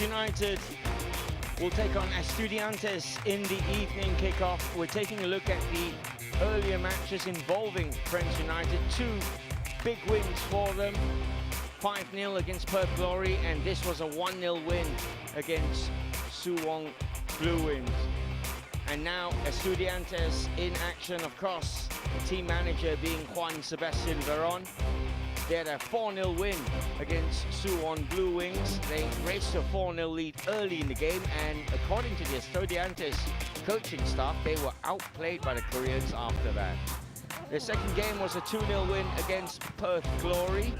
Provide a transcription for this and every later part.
United will take on Estudiantes in the evening kickoff. We're taking a look at the earlier matches involving Frenz United. Two big wins for them. 5-0 against Perth Glory, and this was a 1-0 win against Suwon Blue Wings. And now Estudiantes in action, of course, the team manager being Juan Sebastian Veron. They had a 4-0 win against Suwon Blue Wings. They raced to a 4-0 lead early in the game, and according to the Estudiantes coaching staff, they were outplayed by the Koreans after that. Their second game was a 2-0 win against Perth Glory.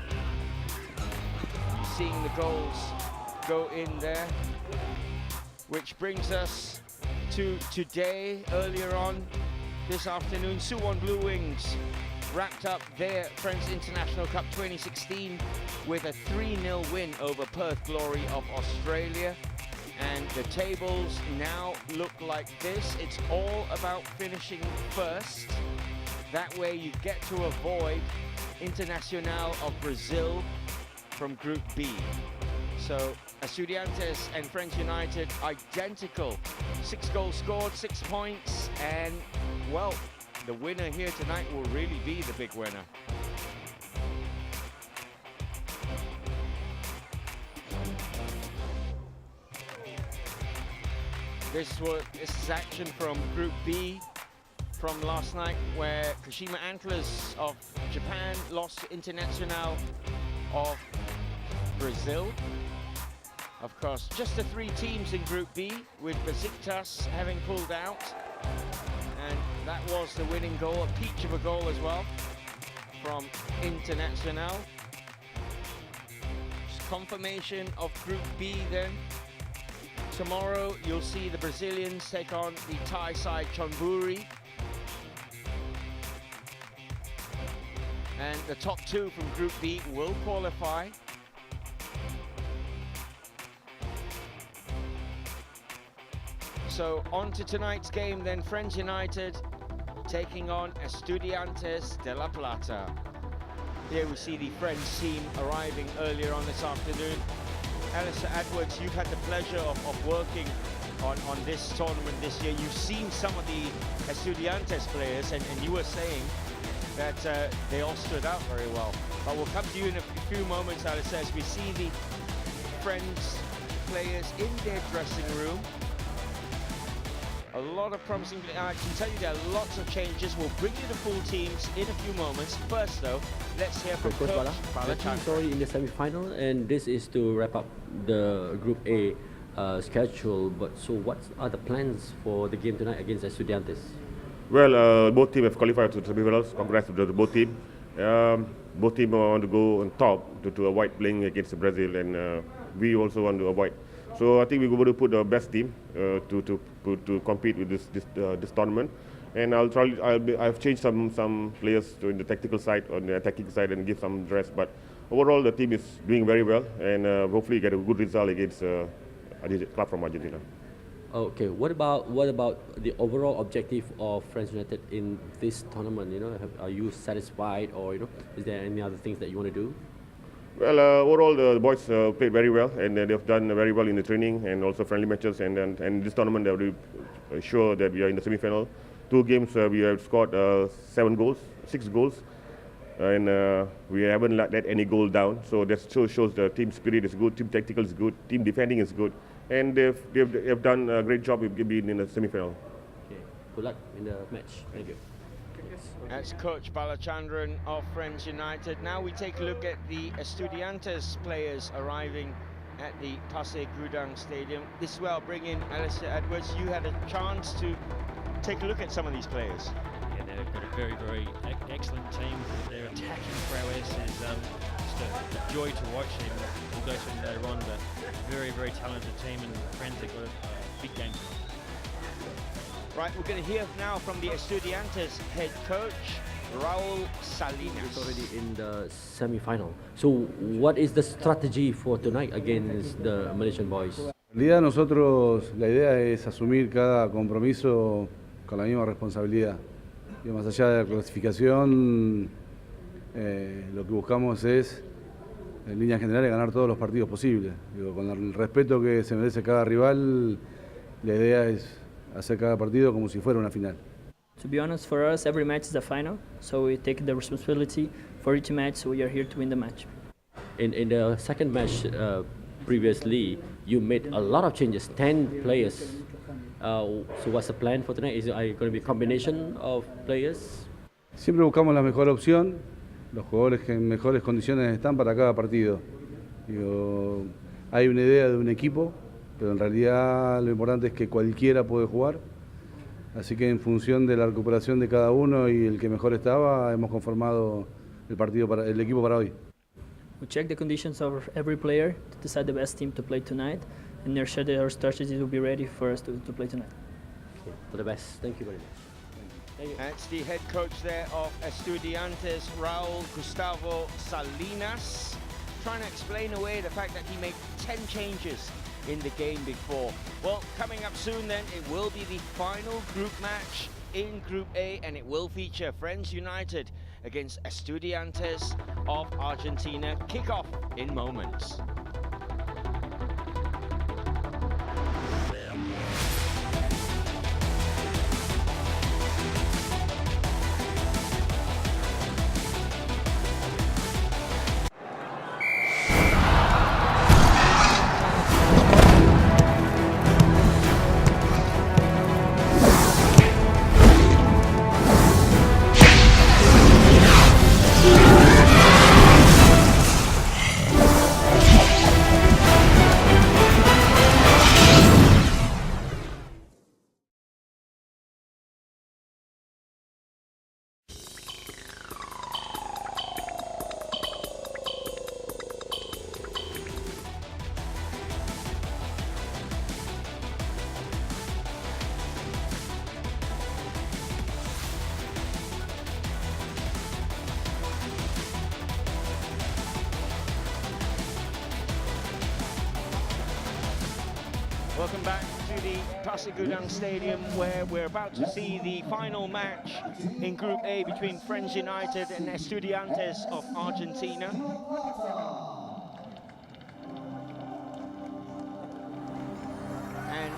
You're seeing the goals go in there, which brings us to today. Earlier on this afternoon, Suwon Blue Wings wrapped up their Frenz International Cup 2016 with a 3-0 win over Perth Glory of Australia. And the tables now look like this. It's all about finishing first. That way you get to avoid Internacional of Brazil from Group B. So Estudiantes and Frenz United identical. 6 goals scored, 6 points, and well, the winner here tonight will really be the big winner. This is action from Group B from last night, where Kashima Antlers of Japan lost to Internacional of Brazil. Of course, just the 3 teams in Group B, with Besiktas having pulled out. And that was the winning goal, a peach of a goal as well from Internacional. Just confirmation of Group B then. Tomorrow you'll see the Brazilians take on the Thai side Chonburi. And the top 2 from Group B will qualify. So on to tonight's game then, Frenz United taking on Estudiantes de La Plata. Here we see the Frenz team arriving earlier on this afternoon. Alistair Edwards, you've had the pleasure of working on this tournament this year. You've seen some of the Estudiantes players, and you were saying that they all stood out very well. But we'll come to you in a few moments, Alistair, as we see the Frenz players in their dressing room. A lot of promising, I can tell you there are lots of changes. We'll bring you the full teams in a few moments. First though, let's hear from Coach Bala. The team is already in the semi-final, and this is to wrap up the Group A schedule. But so what are the plans for the game tonight against Estudiantes? Well, both teams have qualified to semi-finals. Congrats to both teams. Both teams want to go on top to avoid playing against Brazil, and we also want to avoid. So I think we're going to put the best team to compete with this tournament, and I've changed some players in the tactical side, on the attacking side, and give some rest. But overall, the team is doing very well, and hopefully get a good result against a club from Argentina. Okay, what about the overall objective of Frenz United in this tournament? You know, are you satisfied, or is there any other things that you want to do? Well, overall the boys played very well, and they've done very well in the training and also friendly matches. And this tournament, they will be sure that we are in the semi-final. 2 games we have scored 6 goals, and we haven't let any goal down. So that shows the team spirit is good, team tactical is good, team defending is good, and they've done a great job of being in the semi-final. Okay, good luck in the match. Thank you. That's Coach Balachandran of Frenz United. Now we take a look at the Estudiantes players arriving at the Pasir Gudang Stadium. This is where I'll bring in Alistair Edwards. You had a chance to take a look at some of these players. Yeah, they've got a very, very excellent team. Their attacking prowess is just a joy to watch. And we'll go through them later on, but very, very talented team, and Frenz have got a big game tonight. Right, we're going to hear now from the Estudiantes head coach, Raul Salinas. It's already in the semi-final. So what is the strategy for tonight against the Malaysian boys? En realidad nosotros, la idea es asumir cada compromiso con la misma responsabilidad. Y más allá de la clasificación, lo que buscamos es en líneas generales, ganar todos los partidos posibles. Digo, con el respeto que se merece cada rival, la idea es hacer cada partido como si fuera una final. To be honest, for us, every match is a final, so we take the responsibility for each match, so we are here to win the match. In the second match previously, you made a lot of changes, 10 players. So what's the plan for tonight? Is it going to be a combination of players? Siempre buscamos la mejor opción, los jugadores que en mejores condiciones están para cada partido. Digo, hay una idea de un equipo, pero en realidad lo importante es que cualquiera puede jugar. Así que en función de la recuperación de cada uno y el que mejor estaba, hemos conformado el equipo para hoy. We check the conditions of every player to decide the best team to play tonight, and they're sure that our strategies will be ready for us to play tonight. Okay, for the best. Thank you very much. That's the head coach there of Estudiantes, Raul Gustavo Salinas, trying to explain away the fact that he made 10 changes in the game before. Well, coming up soon then, it will be the final group match in Group A, and it will feature Frenz United against Estudiantes of Argentina. Kickoff in moments. Welcome back to the Pasir Gudang Stadium, where we're about to see the final match in Group A between Frenz United and Estudiantes of Argentina. And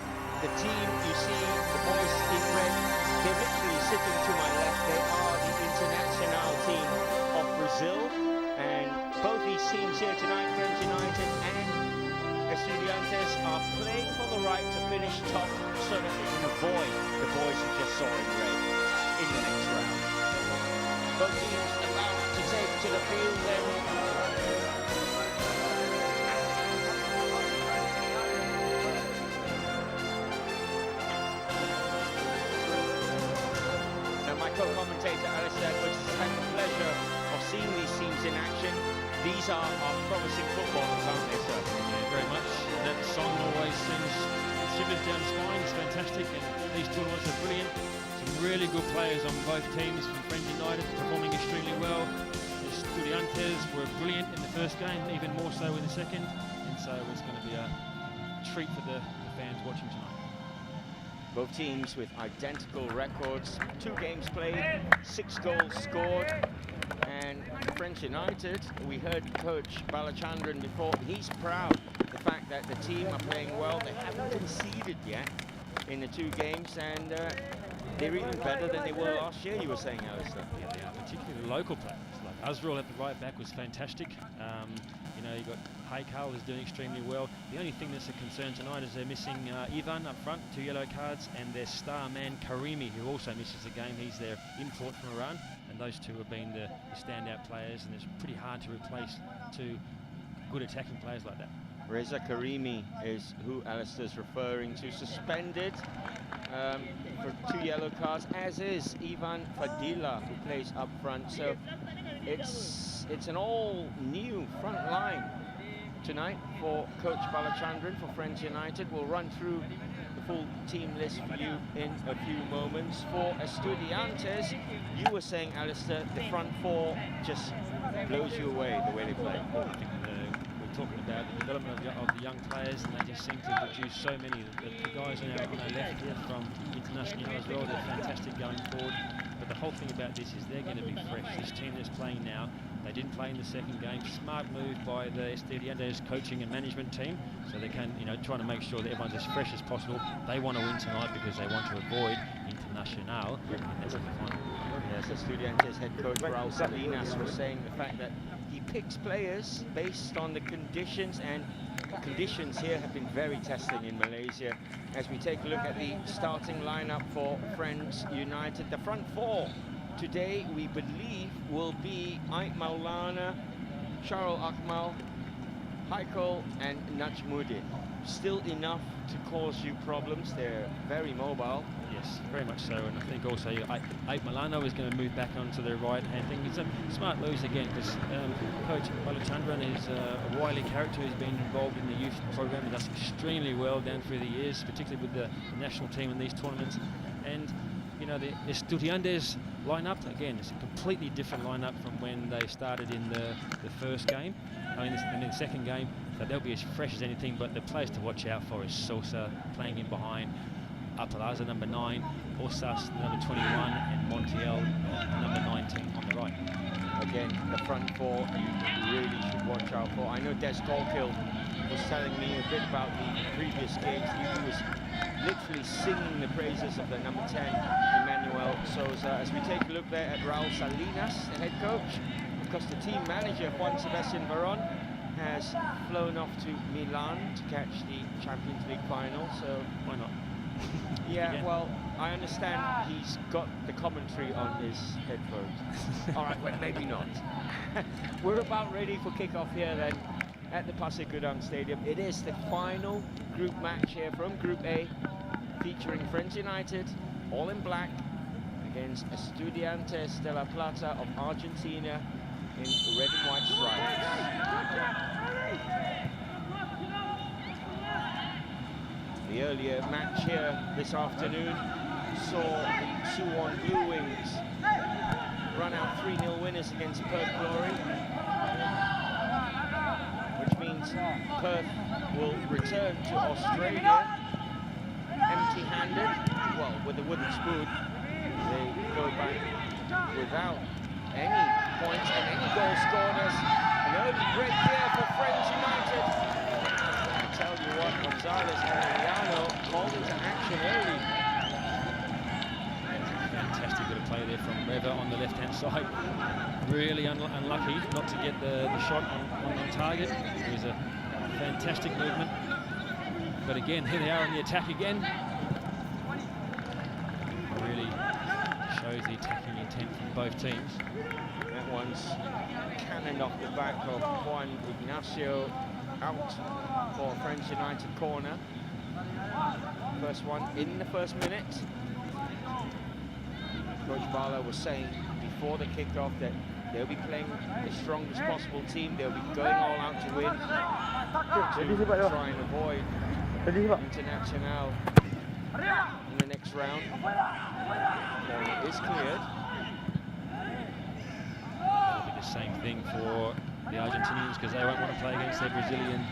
the team, you see, the boys in red, they're literally sitting to my left. They are the International team of Brazil. And both these teams here tonight, Frenz United and Estudiantes, are playing for the right to finish top so that they can avoid the boys you just saw in red in the next round. Both teams about to take to the field then. Now my co-commentator Alistair Edwards has had the pleasure of seeing these teams in action. These are promising footballers, aren't they, sir? Yeah, very much. That song always sends shivers down the spine. It's fantastic, and these tournaments are brilliant. Some really good players on both teams from Frenz United, performing extremely well. The Estudiantes were brilliant in the first game, even more so in the second, and so it's going to be a treat for the fans watching tonight. Both teams with identical records, 2 games played, 6 goals scored. And Frenz United, we heard Coach Balachandran before, he's proud the fact that the team are playing well. They haven't conceded yet in the 2 games, and they're even better than they were last year, you were saying, Alistair. Yeah, they are, particularly the local players. Like Azrael at the right back was fantastic. You know, you got Haykal is doing extremely well. The only thing that's a concern tonight is they're missing Ivan up front, 2 yellow cards, and their star man Karimi, who also misses the game. He's their import from Iran, and those 2 have been the standout players, and it's pretty hard to replace 2 good attacking players like that. Reza Karimi is who Alistair's referring to, suspended for 2 yellow cards, as is Ivan Fadila, who plays up front. So it's an all-new front line tonight for Coach Balachandran for Frenz United. We'll run through the full team list for you in a few moments. For Estudiantes, you were saying, Alistair, the front 4 just blows you away the way they play. I think we're talking about the development of the young players, and they just seem to produce so many. The guys on our left here from International as well, they're fantastic going forward. But the whole thing about this is they're going to be fresh. This team that's playing now, They didn't play in the second game. Smart move by the Estudiantes coaching and management team, so they can, trying to make sure that everyone's as fresh as possible. They want to win tonight because they want to avoid Internacional in that semi-final. Yes, Estudiantes head coach Raul Salinas was saying the fact that he picks players based on the conditions, and the conditions here have been very testing in Malaysia. As we take a look at the starting lineup for Frenz United, the front four today we believe will be Ait Maulana, Sharul Akmal, Haikal and Najmuddin. Still enough to cause you problems. They're very mobile. Yes, very much so, and I think also Ait Maulana is going to move back onto the right-hand thing. It's a smart moves again, because Coach Balachandran is a wily character who's been involved in the youth program and does extremely well down through the years, particularly with the national team in these tournaments. And the Estudiantes lineup, again, it's a completely different lineup from when they started in the first game. And in the second game, so they'll be as fresh as anything, but the players to watch out for is Sosa playing in behind, Apalaza number 9, Osas number 21, and Montiel number 19 on the right. Again, the front four you really should watch out for. I know Des Colkill was telling me a bit about the previous games. He was literally singing the praises of the number 10, Emmanuel Sosa. As we take a look there at Raul Salinas, the head coach, because the team manager, Juan Sebastian Veron, has flown off to Milan to catch the Champions League final, so Why not? yeah, well, I understand he's got the commentary on his headphones. All right, well, maybe not. We're about ready for kickoff here then at the Pasir Gudang Stadium. It is the final group match here from Group A, featuring Frenz United, all in black, against Estudiantes de la Plata of Argentina in red and white stripes. The earlier match here this afternoon saw the Suwon Blue Wings run out 3-0 winners against Perth Glory, which means Perth will return to Australia empty-handed, well, with a wooden spoon. They go back without any points and any goal scored. As an early break here for Frenz United. I tell you what, Gonzalez Emiliano called into action early. Fantastic bit of play there from Reva on the left-hand side. Really unlucky not to get the shot on target. It was a fantastic movement. But again, here they are in the attack again. Really shows the attacking intent from both teams. That one's cannoned off the back of Juan Ignacio, out for Frenz United corner. First one in the first minute. Coach Bala was saying before the kickoff that they'll be playing the strongest possible team. They'll be going all out to win, to try and avoid Internacional in the next round. Corner is cleared. It'll be the same thing for the Argentinians, because they won't want to play against their Brazilian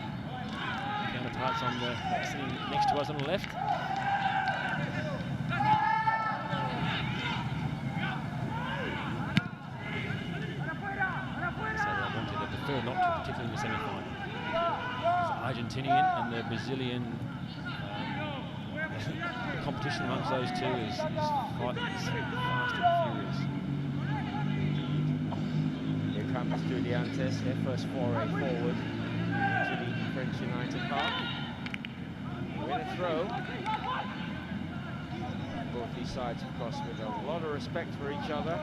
counterparts on the sitting next to us on the left. So they prefer not to, particularly in the semi-final. The Argentinian and the Brazilian the competition amongst those two is fast and furious. Here comes Estudiantes, their first foray forward to the Frenz United half. Win a throw. Both these sides, of course, with a lot of respect for each other.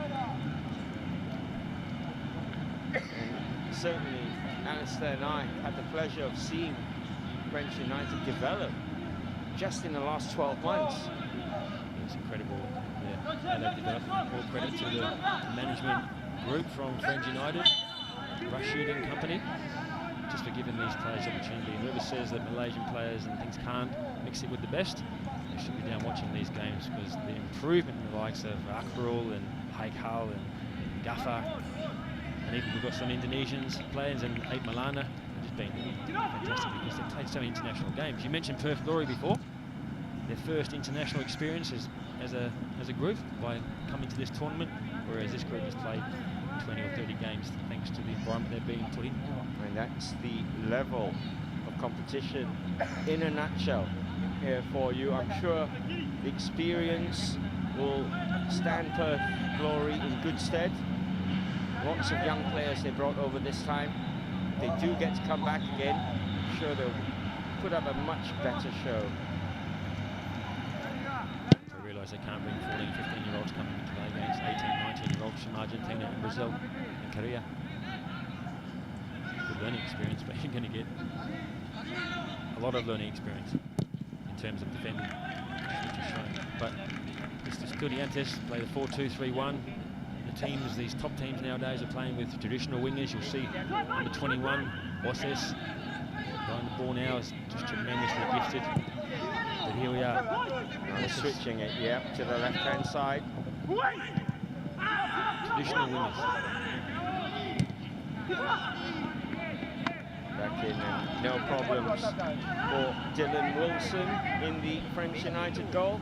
And certainly, Alistair and I had the pleasure of seeing Frenz United develop just in the last 12 months. It's incredible how they've developed. More credit to the management group from Frenz United, Rashid and company, just for giving these players opportunity. And whoever says that Malaysian players and things can't mix it with the best, they should be down watching these games, because the improvement in the likes of Akbarul and Haikal and Gafar, and even we've got some Indonesians players and Ait Maulana, have just been fantastic because they've played so many international games. You mentioned Perth Glory before. Their first international experience as a group by coming to this tournament, whereas this group has played 20 or 30 games thanks to the environment they're being put in. And that's the level of competition in a nutshell here for you. I'm sure the experience will stand Perth Glory in good stead. Lots of young players they brought over this time. They do get to come back again. I'm sure they'll put up a much better show. They realise they can't bring 14, 15-year-olds coming into play against 18, 19-year-olds from Argentina and Brazil and Korea. Good learning experience, but you're going to get a lot of learning experience in terms of defending, which is showing. But it's Estudiantes play the 4-2-3-1. The teams, these top teams nowadays, are playing with traditional wingers. You'll see number 21, Bosses, behind the ball now, is just tremendously gifted. But here we are. They're switching it, yeah, to the left-hand side. Traditional wingers. Back in and no problems for Dylan Wilson in the French United goal.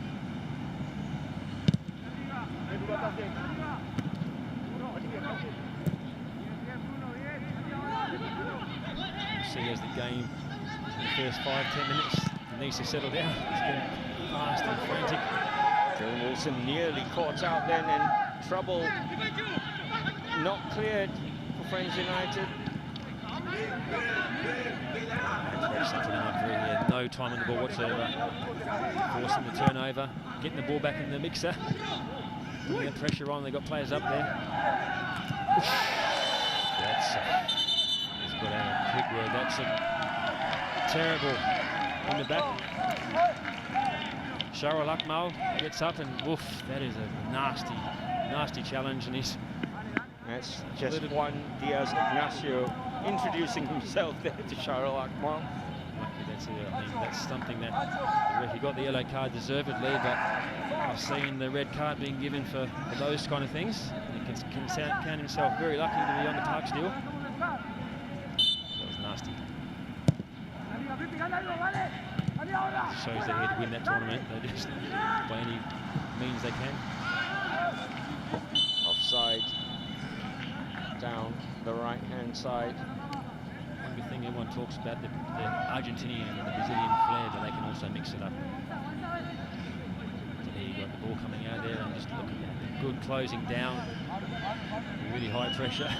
See as the game in the first 5-10 minutes needs to settle down. It's getting fast and frantic. Dylan Wilson nearly caught out then, and trouble not cleared for Frenz United. No time on the ball whatsoever. Forcing the turnover, getting the ball back in the mixer, putting the pressure on. They've got players up there. That's he's got out a quick word. That's a terrible in the back. Sharul Akmal gets up and woof, that is a nasty challenge, and he's That's just Juan Diaz Ignacio introducing himself there to Sharul Akmal. I mean, that's something that he got the yellow card deservedly, but I've seen the red card being given for those kind of things. He can count himself very lucky to be on the park still. That was nasty. Shows they're here to win that tournament. They just, by any means they can. Offside down the right-hand side. One good thing everyone talks about, the Argentinian and the Brazilian flair, but they can also mix it up. So there you got the ball coming out there, and just look at that. Good closing down. Really high pressure.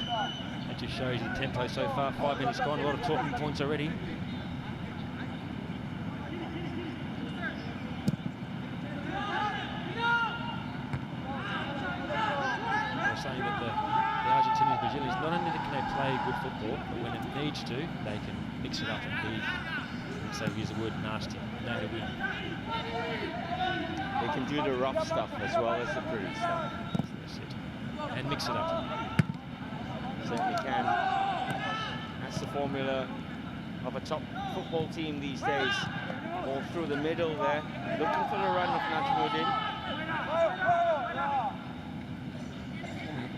That just shows you the tempo so far. 5 minutes gone, a lot of talking points already. Saying that the Argentinians, Brazilians, not only can they play good football, but when it needs to, they can mix it up and be, so use the word nasty, know how to win. They can do the rough stuff as well as the pretty stuff. That's it. And mix it up. Certainly can. That's the formula of a top football team these days. All through the middle there, looking for the run of Najmuddin.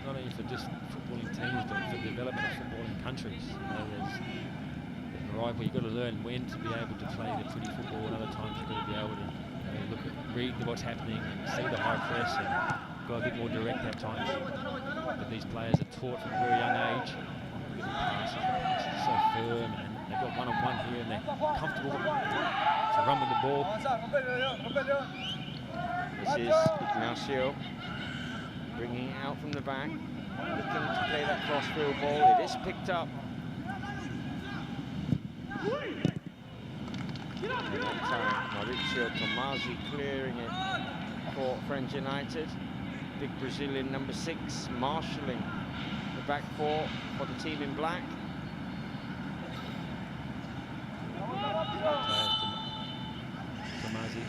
Not only for just footballing teams, but for the development of footballing countries. You know, there's right where you've got to learn when to be able to play the pretty football, and other times you've got to be able to look at, read what's happening, and see the high press, and go a bit more direct at times. But these players are taught from a very young age. It's so firm, and they've got one-on-one here, and they're comfortable to run with the ball. This is Ignacio. Bringing it out from the back, looking to play that cross-field ball. It is picked up. That time, Mauricio Tomasi clearing it for Frenz United. Big Brazilian number 6 marshalling the back four for the team in black. Tomasi.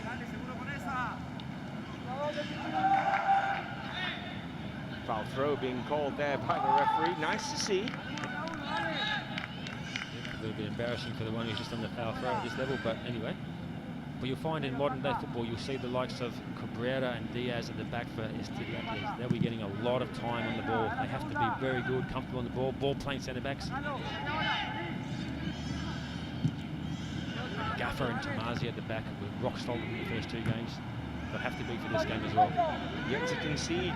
Foul throw being called there by the referee. Nice to see. A little bit embarrassing for the one who's just on the foul throw at this level, but anyway. But you'll find in modern day football, you'll see the likes of Cabrera and Diaz at the back for Estudiantes. They'll be getting a lot of time on the ball. They have to be very good, comfortable on the ball playing centre backs. Gaffer and Tomasi at the back were rock solid in the first 2 games. They'll have to be for this game as well. Yet to concede.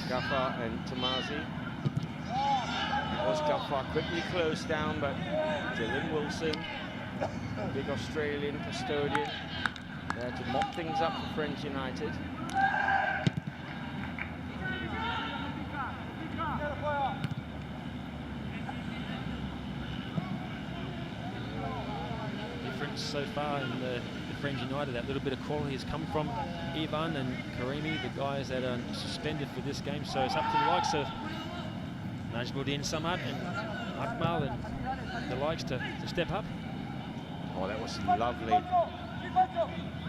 Gaffer and Tomasi. Mustafa quickly closed down, but Dylan Wilson, big Australian custodian, there to mop things up for Frenz United. Difference so far in the Frenz United, that little bit of quality has come from Ivan and Karimi, the guys that are suspended for this game. So it's up to the likes of Najmuddin Samad and Akmal and the likes to step up. Oh, that was lovely.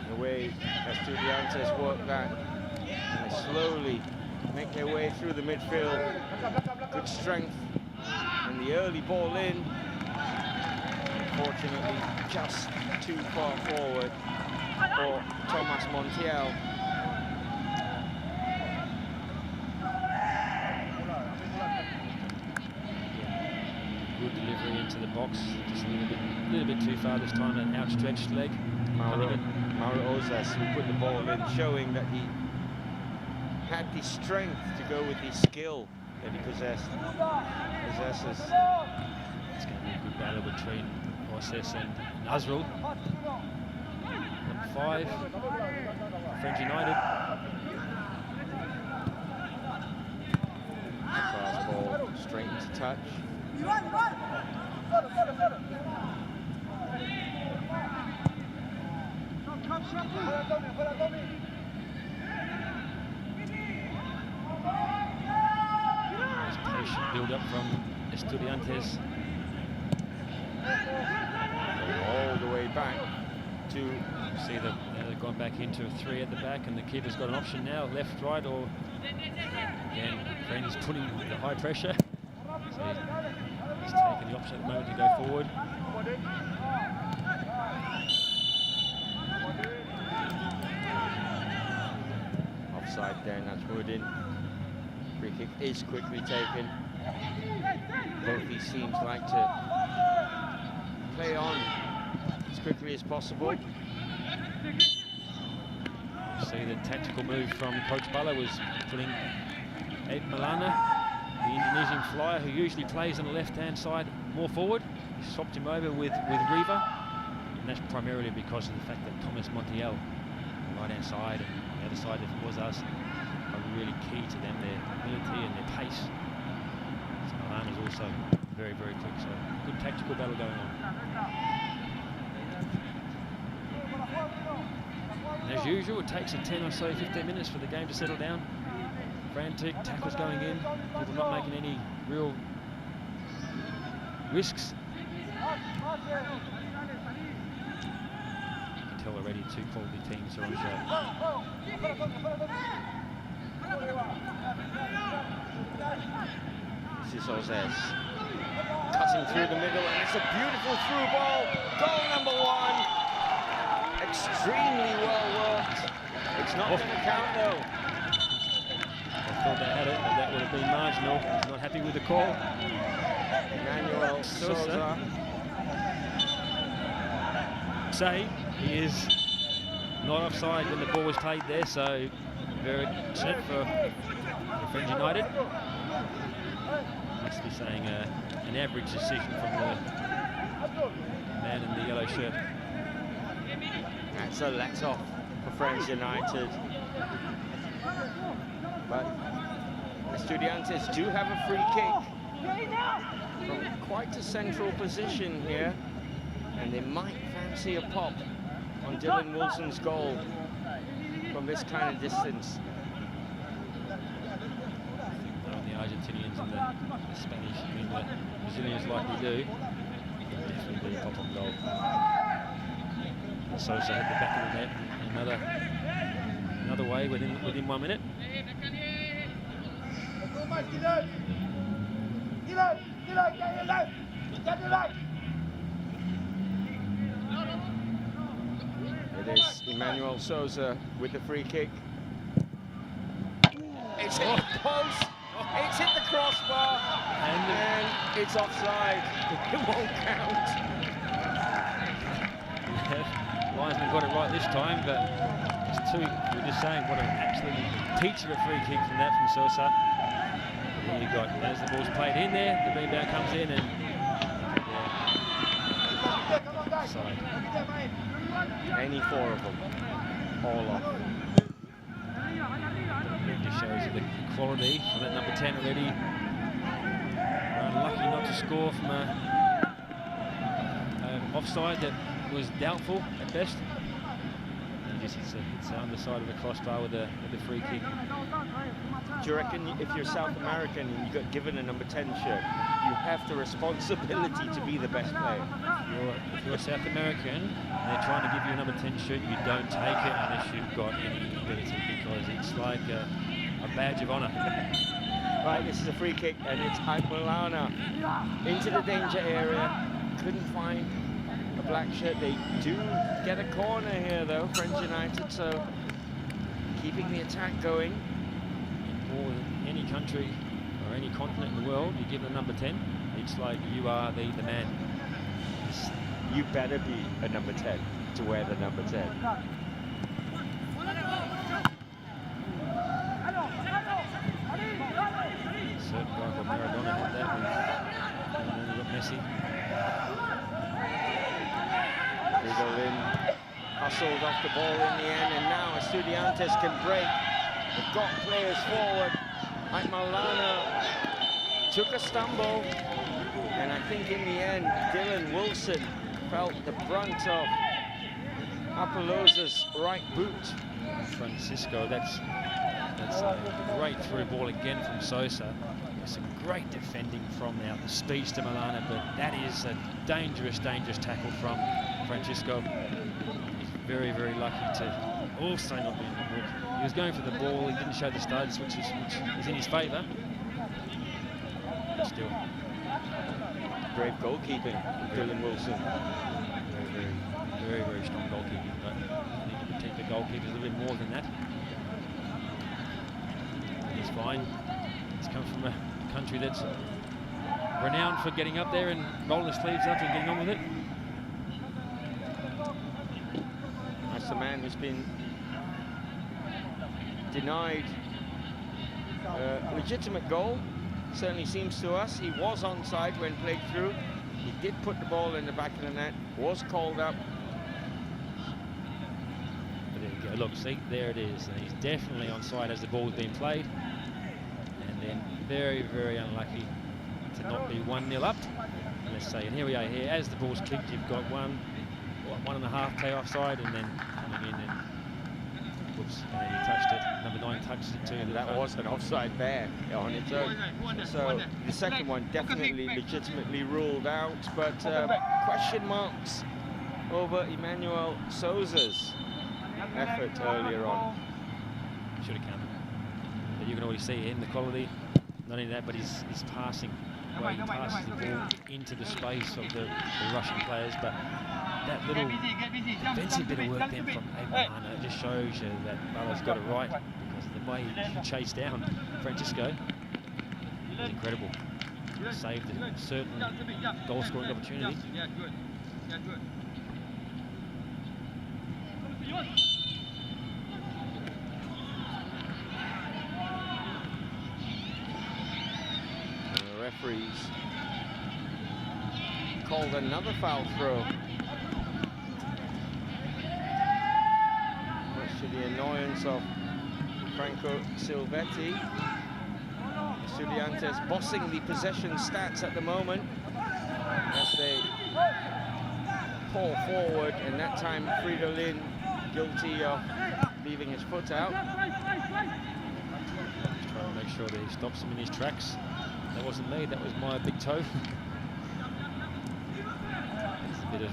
The way Estudiantes work that, and they slowly make their way through the midfield. Good strength, and the early ball in. Unfortunately, just too far forward for Thomas Montiel. Good delivery into the box, just a little bit too far this time, an outstretched leg. Mauro Ozas, who put the ball in, showing that he had the strength to go with the skill that he possesses. It's going to be a good battle between Ozas and Nazrul. Number 5, Frenz United. Fastball straight into touch. Nice patient build-up from Estudiantes. All the way back to See that they've gone back into a 3 at the back, and the keeper's got an option now, left, right, or again, Frenz putting the high pressure. So he's taking the option at the moment to go forward. offside there, Najmuddin. Free kick is quickly taken. Both these teams like to play on as quickly as possible. See the tactical move from Coach Bala was putting Ed Malana, the Indonesian flyer who usually plays on the left-hand side, more forward. He swapped him over with Riva, and that's primarily because of the fact that Thomas Montiel, on the right-hand side, and the other side, if it was us, are really key to them, their ability and their pace. So Malana's also very, very quick, so good tactical battle going on. And as usual, it takes a 10 or so, 15 minutes for the game to settle down. Frantic, tackles going in, people not making any real risks. You can tell already 2 quality teams are on the show. This is Ozes cutting through the middle, and it's a beautiful through ball. Goal number 1. Extremely well worked. It's not going to count though. I thought they had it, but that would have been marginal. He's not happy with the call. Emmanuel Sousa. Say he is not offside when the ball was played there, so very set for Frenz United. Must be saying an average decision from the man in the yellow shirt. That's a let-off for Frenz United. But Estudiantes do have a free kick from quite a central position here, and they might fancy a pop on Dylan Wilson's goal from this kind of distance. The Argentinians and the Spanish, I mean the Brazilians like we do, definitely do a pop on goal. Sosa had the back of the net, another way within 1 minute. It is Emmanuel Sousa with the free kick. It's hit the post, it's hit the crossbar, and it's offside. It won't count. Linesman got it right this time, but it's 2. We're just saying what an absolute teacher of free kick from that from Sosa. Here you got, as the ball's played in there, the rebound comes in and side. Any four of them, all off. It just shows you the quality from that number 10 already. Unlucky not to score from an offside that was doubtful at best. He just hits the underside of the crossbar with the free kick. Do you reckon if you're South American and you got given a number 10 shirt, you have the responsibility to be the best player? If you're a South American and they're trying to give you a number 10 shirt, you don't take it unless you've got any ability, because it's like a badge of honour. Right, this is a free kick and it's Milana into the danger area. Couldn't find a black shirt. They do get a corner here though, Frenz United, so keeping the attack going. More than any country or any continent in the world, you give them a number 10, it's like you are the man. You better be a number 10 to wear the number 10. Certain guy called Maradona had that one. And then you got Messi. Lin hustled off the ball in the end, and now Estudiantes can break. They've got players forward. Milana took a stumble, and I think in the end, Dylan Wilson felt the brunt of Apollosa's right boot. Francisco, that's a great through ball again from Sosa. Some great defending from now, the speed to Milana, but that is a dangerous tackle from Francisco. He's very, very lucky to also not be in the book. He was going for the ball, he didn't show the studs, which is in his favour. But still. Great goalkeeping, Dylan Wilson. Very, very strong goalkeeping, but you need to protect the goalkeepers a little bit more than that. He's fine. He's come from a country that's renowned for getting up there and rolling the sleeves up and getting on with it. That's the man who's been denied a legitimate goal. Certainly seems to us. He was onside when played through. He did put the ball in the back of the net, was called up. But there you go. Look, see, there it is. And he's definitely onside as the ball's being played. And then very, very unlucky to not be 1-0 up. And let's say, and here we are here. As the ball's kicked, you've got 1.5 play offside, and then coming in and whoops, and then he touched it. Number 9 touched it too. And that was an offside there on its own. So the second one definitely legitimately ruled out, but question marks over Emmanuel Sousa's effort earlier on. Should have counted. But you can already see in the quality. Not only that, but his passing, the way he passes the ball into the space of the Russian players. But that little defensive bit of work then from Milana, it just shows you that Bala's got it right, because of the way he chased down Francisco was incredible. Saved a certain goal-scoring opportunity. The referees called another foul throw, much to the annoyance of Franco Silvetti. Estudiantes bossing the possession stats at the moment as they pull forward, and that time Fridolin guilty of leaving his foot out. Just trying to make sure that he stops him in his tracks. That wasn't me, that was my big toe. There's a bit of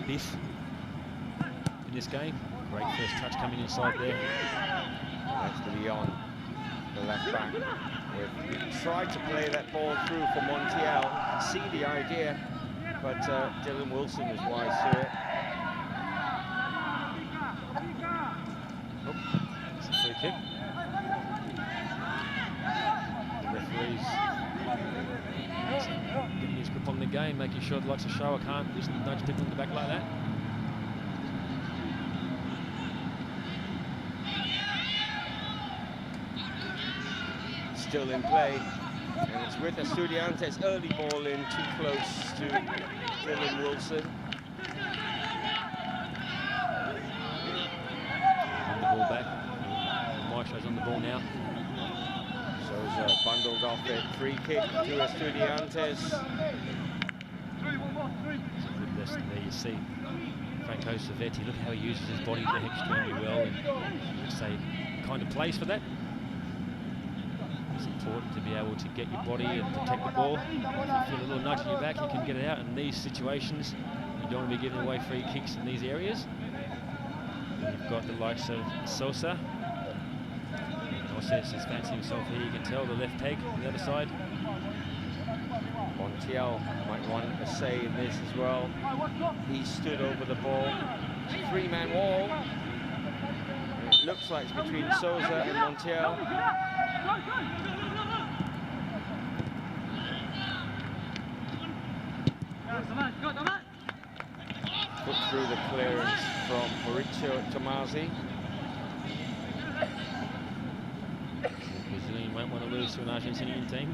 biff in this game. Great first touch coming inside there. That's to be on the left back. We tried to play that ball through for Montiel, see the idea, but Dylan Wilson was wise to it. Oh, it's a free kick. The referees getting his grip on the game, making sure the likes of Showa can't just nudge people in the back like that. still in play. And it's with Estudiantes, early ball in, too close to Dylan Wilson. On the ball back. Maestro's on the ball now. Souza bundled off it, free kick to Estudiantes. There you see Franco Savetti, look how he uses his body there extremely well, and it's a kind of place for that. It's important to be able to get your body and protect the ball. If you feel a little nudge in your back, you can get it out. In these situations, you don't want to be giving away free kicks in these areas. And you've got the likes of Sosa. Says he's fancying himself here, you can tell the left peg on the other side. Montiel might want a say in this as well. He stood over the ball. It's a three-man wall. And it looks like it's between Souza and Montiel. Put through the clearance from Mauricio Tomasi. Brazilian won't want to lose to an Argentinian team.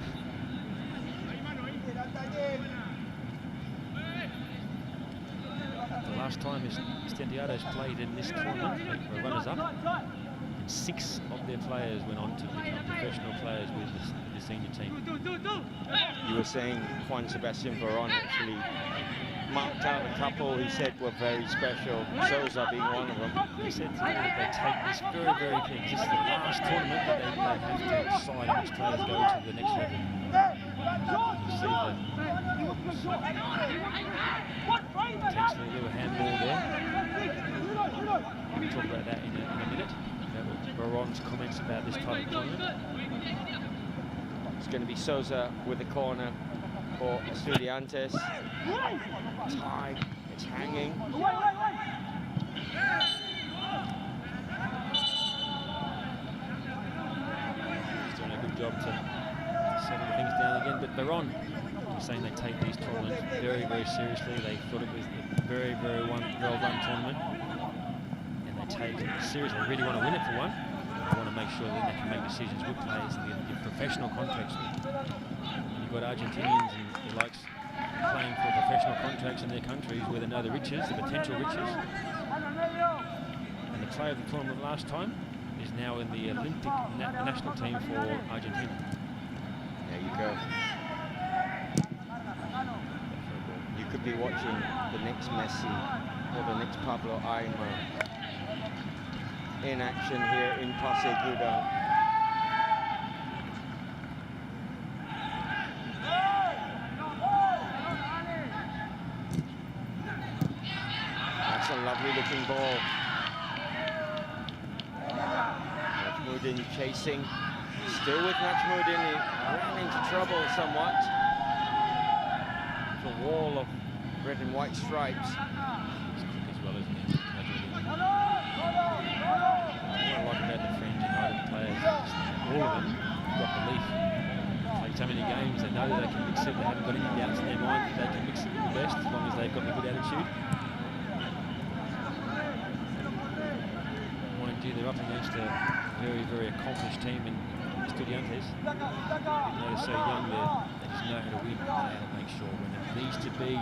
The last time Estudiantes played in this tournament, they were runners-up, and 6 of their players went on to become professional players with the senior team. You were saying Juan Sebastian Veron actually marked out a couple he said were very special, Souza being one of them. He said they take this very, very key. This is the last tournament that they have to decide which players go to the next level. You see potentially a little handball there. We'll talk about that in a minute. Veron's comments about this type of tournament. It's going to be Souza with the corner for Estudiantes. It's high, it's hanging. He's doing a good job to settle things down again, but Veron was saying they take these tournaments very, very seriously. They thought it was a very, very well-run tournament, and they take it seriously. They really want to win it for one. They want to make sure that they can make decisions with players and get professional contracts. You've got Argentinians and the likes playing for professional contracts in their countries where they know the riches, the potential riches. And the player of the tournament last time is now in the Olympic national team for Argentina. There you go. You could be watching the next Messi or the next Pablo Aimar in action here in Pasir Gudang. That's a lovely looking ball. Najmuddin chasing, still with Najmuddin. He ran into trouble somewhat. It's a wall of red and white stripes. He's quick as well, isn't he? What I like about the Frenz United players, all of them got belief. Played so many games, they know that they can mix it. They haven't got any doubts in their mind that they can mix it with the best as long as they've got a good attitude. Mind you, they're up against a very, very accomplished team in Estudiantes. Even though they're so young, they just know how to win. They know how to make sure when it needs to be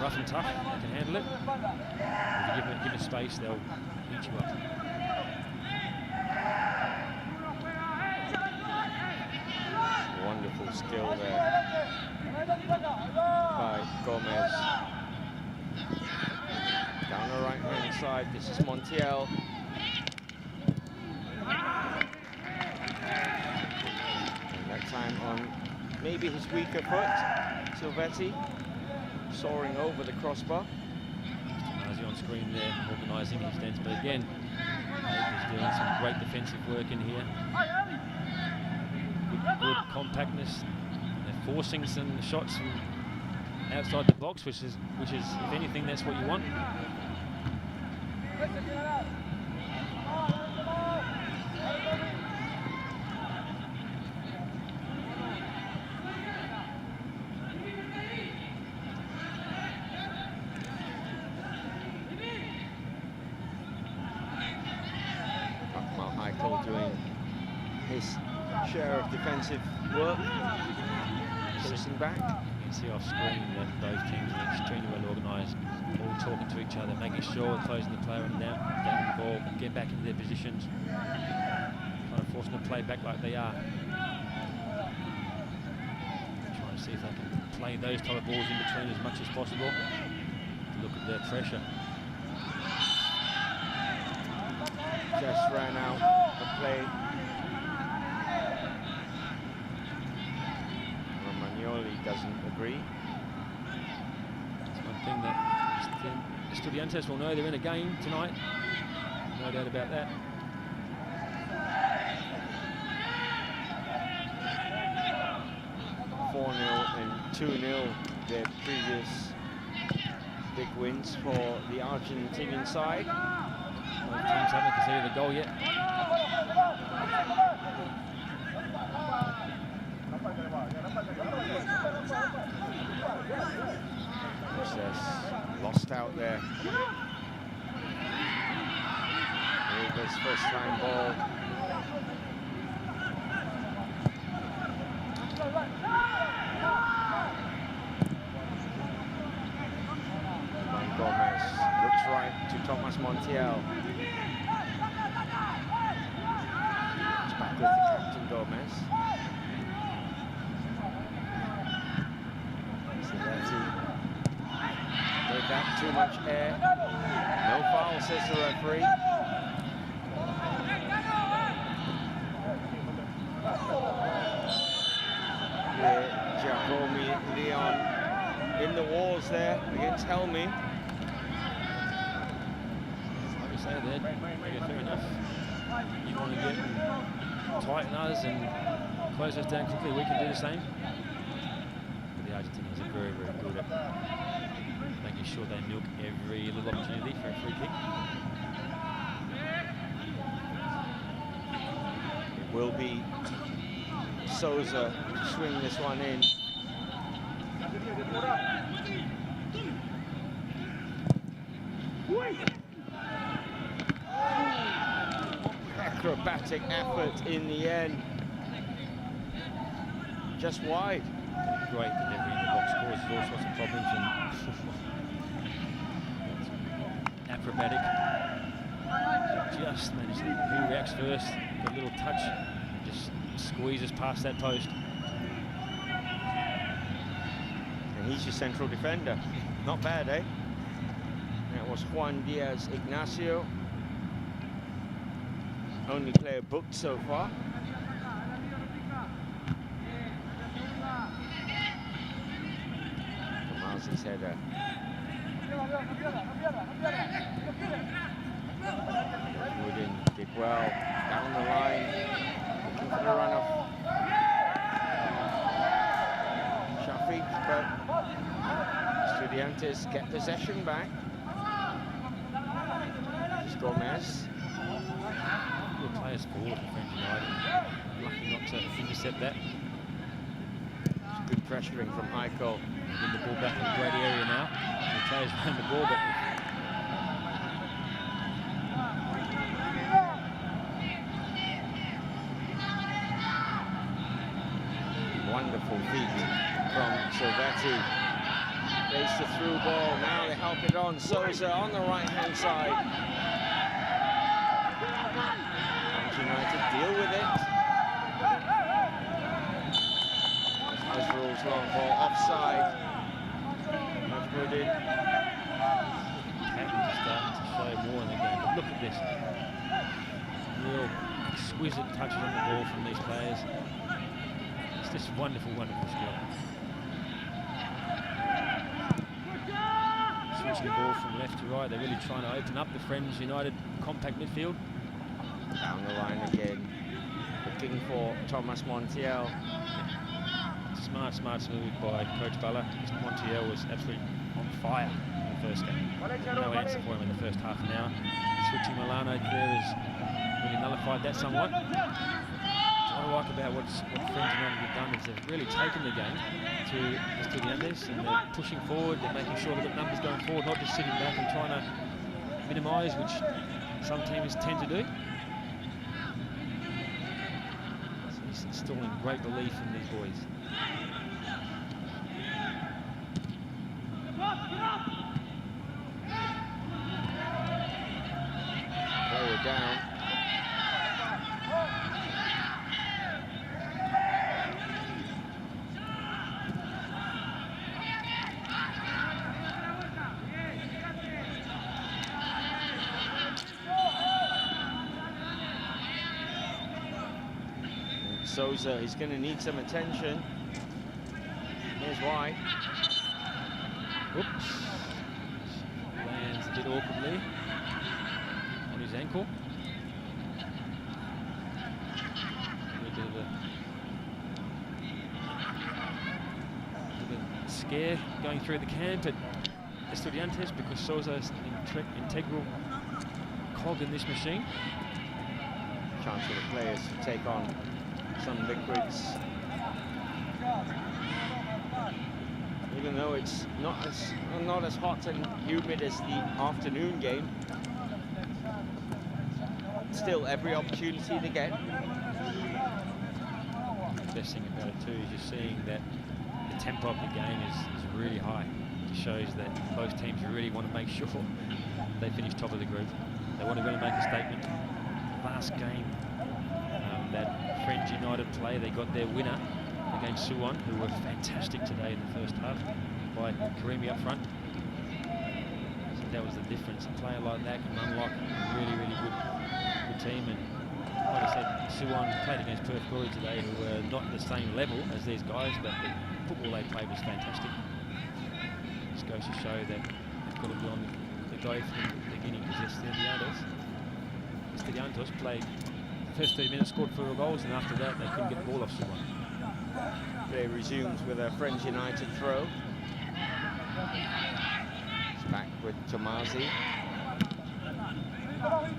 rough and tough, they can handle it. If you give them space, they'll eat you up. Wonderful skill there by Gomez. Down the right-hand side, this is Montiel. And that time on maybe his weaker foot, Silvetti, soaring over the crossbar. As on screen there, organising his stance, but again, he's doing some great defensive work in here. Good compactness. They're forcing some shots from outside the box, which is, if anything, that's what you want. Michael doing his share of defensive work. Chasing back. You can see off screen that both teams are extremely well organised, all talking to each other, making sure they're closing the play on down, getting the ball, getting back into their positions, kind of forcing the play back like they are. Trying to see if they can play those type of balls in between as much as possible. Look at their pressure. Just ran out the play. Romagnoli doesn't agree. That's one thing that Estudiantes will know. They're in a game tonight. No doubt about that. And 2-0, their previous big wins for the Argentinian side. Both teams haven't conceded a goal yet. Process lost out there. Rivers first time ball. Gomez looks right to Thomas Montiel. It's back with the captain Gomez. Silvetti. With that, too much air. No foul, says the referee. Giacomi Leon in the walls there against Helmy. There, yeah, fair enough. You want to get tighten us and close us down quickly, we can do the same. But the Argentinians are very, very good at making sure they milk every little opportunity for a free kick. It will be Souza to swing this one in. Acrobatic effort in the end. Just wide. Great delivery in the box, causes all sorts of problems and acrobatic. Just managed to, who reacts first, got a little touch, just squeezes past that post. And he's your central defender. Not bad, eh? That was Juan Diaz Ignacio. Only player booked so far. Tomazi's header. Wooden did well. Down the line. Looking for the run-off. Shafiq, but Estudiantes get possession back. It's Gomez. Good players forward for Frenz United. Lucky not to intercept that. Good pressuring from Aiko. Get the ball back in a great area now. The players around the ball, but wonderful feet from Silvetti. Plays the through ball. Now they help it on. Souza on the right-hand side. United deal with it. Nazrul's long ball offside. Najmuddin. patterns are starting to show more in the game. But look at this. Real exquisite touches on the ball from these players. It's just wonderful, wonderful skill. Switching the ball from left to right. They're really trying to open up the Frenz United compact midfield. Down the line again, looking for Thomas Montiel. Smart move by Coach Bala. Montiel was absolutely on fire in the first game. No answer for him in the first half an hour. Switching Milano there has really nullified that somewhat. What I like about what Frenz United have done is they've really taken the game to Estudiantes and they're pushing forward, they're making sure they've got numbers going forward, not just sitting back and trying to minimise, which some teams tend to do. installing great belief in these boys. Player down. Souza, he's going to need some attention. Here's why. Oops. Lands a bit awkwardly on his ankle. A little bit of a scare going through the camp at Estudiantes because Souza is an integral cog in this machine. Chance for the players to take on some liquids. Even though it's not as hot and humid as the afternoon game, still every opportunity to get. The best thing about it too is you're seeing that the tempo of the game is really high. It shows that both teams really want to make sure they finish top of the group. They want to really make a statement. Last game that Frenz United play, they got their winner against Suwon, who were fantastic today in the first half by Karimi up front. So that was the difference. A player like that can unlock a really, really good team. And like I said, Suwon played against Perth Glory today, who were not at the same level as these guys, but the football they played was fantastic. Just goes to show that they've got to be on the go from the beginning, because Estudiantes played the first 30 minutes, scored 4 goals, and after that they couldn't get the ball off Suwon. Play resumes with a Frenz United throw. It's back with Tomasi.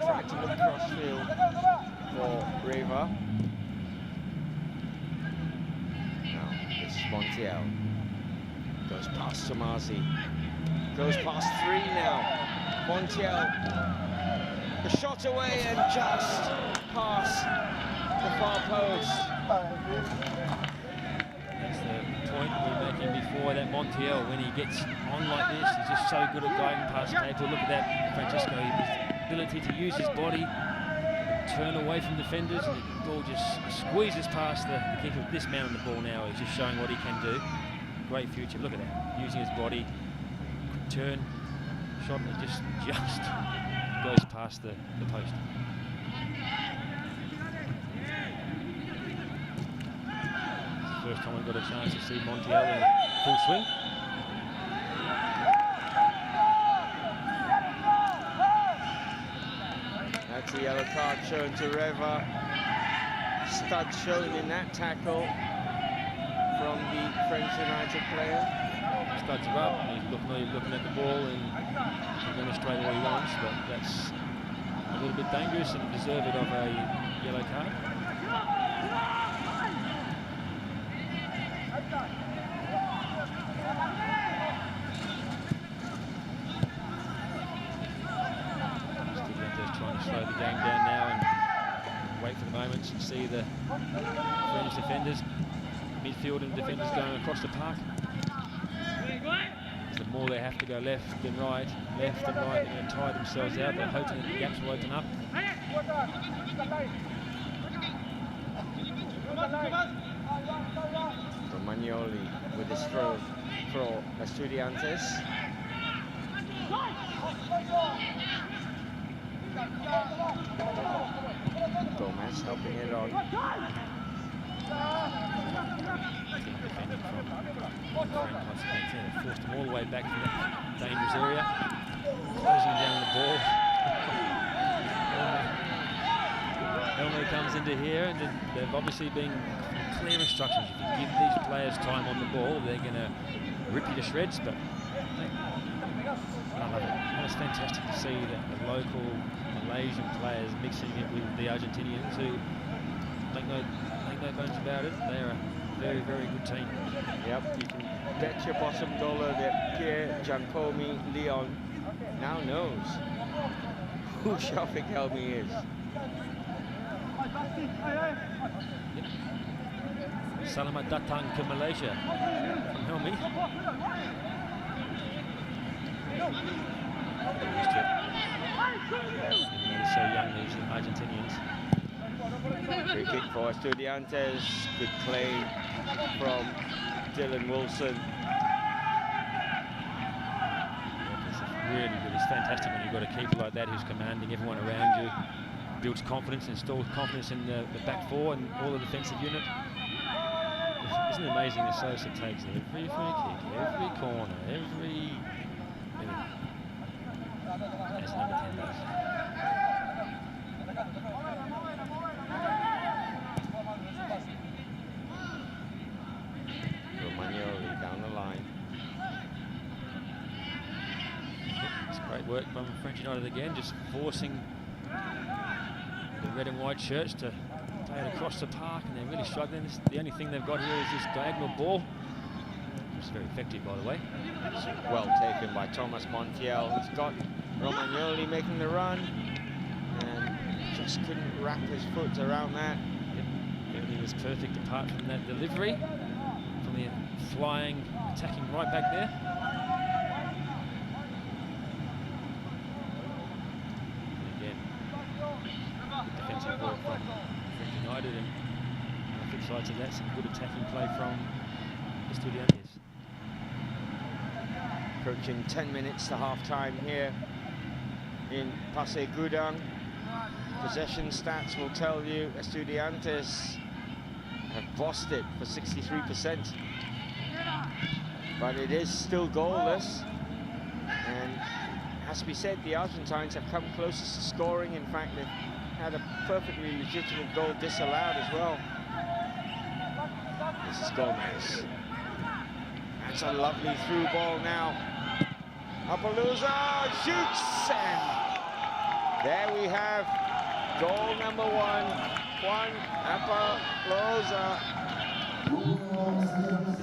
Tried to look crossfield for Reva. Now this is Montiel. Goes past Tomasi. Goes past 3 now. Montiel. The shot away and just past the far post. That's the point we were making before, that Montiel, when he gets on like this, he's just so good at going past people. Look at that, Francisco, his ability to use his body, turn away from defenders, and the ball just squeezes past the kicker. This man on the ball now is just showing what he can do. Great future, look at that, using his body, turn, shot, and it just goes past the post. First time we got a chance to see Montiel in full swing. That's the yellow card shown to Reva. Stud shown in that tackle from the Frenz United player. Studs are up, and he's looking at the ball and he's going to straight what he wants, but that's a little bit dangerous and deserved of a yellow card. Trying to slow the game down now and wait for the moments and see the French defenders, midfield and defenders going across the park. The more they have to go left and right, they're going to tire themselves out. They're hoping that the gaps will open up. Romagnoli with his throw for Estudiantes. Gomez helping it on. Defending from forced them all the way back to that dangerous area, closing down the ball. Elmo comes into here, and they've obviously been clear instructions. If you give these players time on the ball, they're going to rip you to shreds. But I love it. And it's fantastic to see that the local Malaysian players mixing it with the Argentinians, who make no bones about it. They are a very, very good team. Yep, you can bet your bottom dollar that Pierre Giancomi Leon now knows who Shafiq Helmi is. Selamat datang ke Malaysia from Helmi. They're so young, these Argentinians. Free kick for Estudiantes. Good claim from Dylan Wilson. Really good. It's fantastic when you've got a keeper like that who's commanding everyone around you, builds confidence, installs confidence in the back four and all the defensive unit. Isn't it amazing that Sosa takes every free kick, every corner, every... As number 10 does. Romagnoli down the line. It's great work from French United again, just forcing the red and white shirts to play it across the park, and they're really struggling. The only thing they've got here is this diagonal ball, which is very effective, by the way. It's well taken by Thomas Montiel. He's got Romagnoli making the run, and just couldn't wrap his foot around that. Everything was perfect apart from that delivery, from the flying, attacking right back there. Defensive work from French United, and on the flip side to that, some good attacking play from Estudiantes. Approaching 10 minutes to half-time here in Pasir Gudang. Possession stats will tell you Estudiantes have bossed it for 63%. But it is still goalless. And it has to be said, the Argentines have come closest to scoring. In fact, they've had a perfectly legitimate goal disallowed as well. This is Gomez. That's a lovely through ball now. Apalooza shoots, and there we have goal number 1, Juan Apalooza.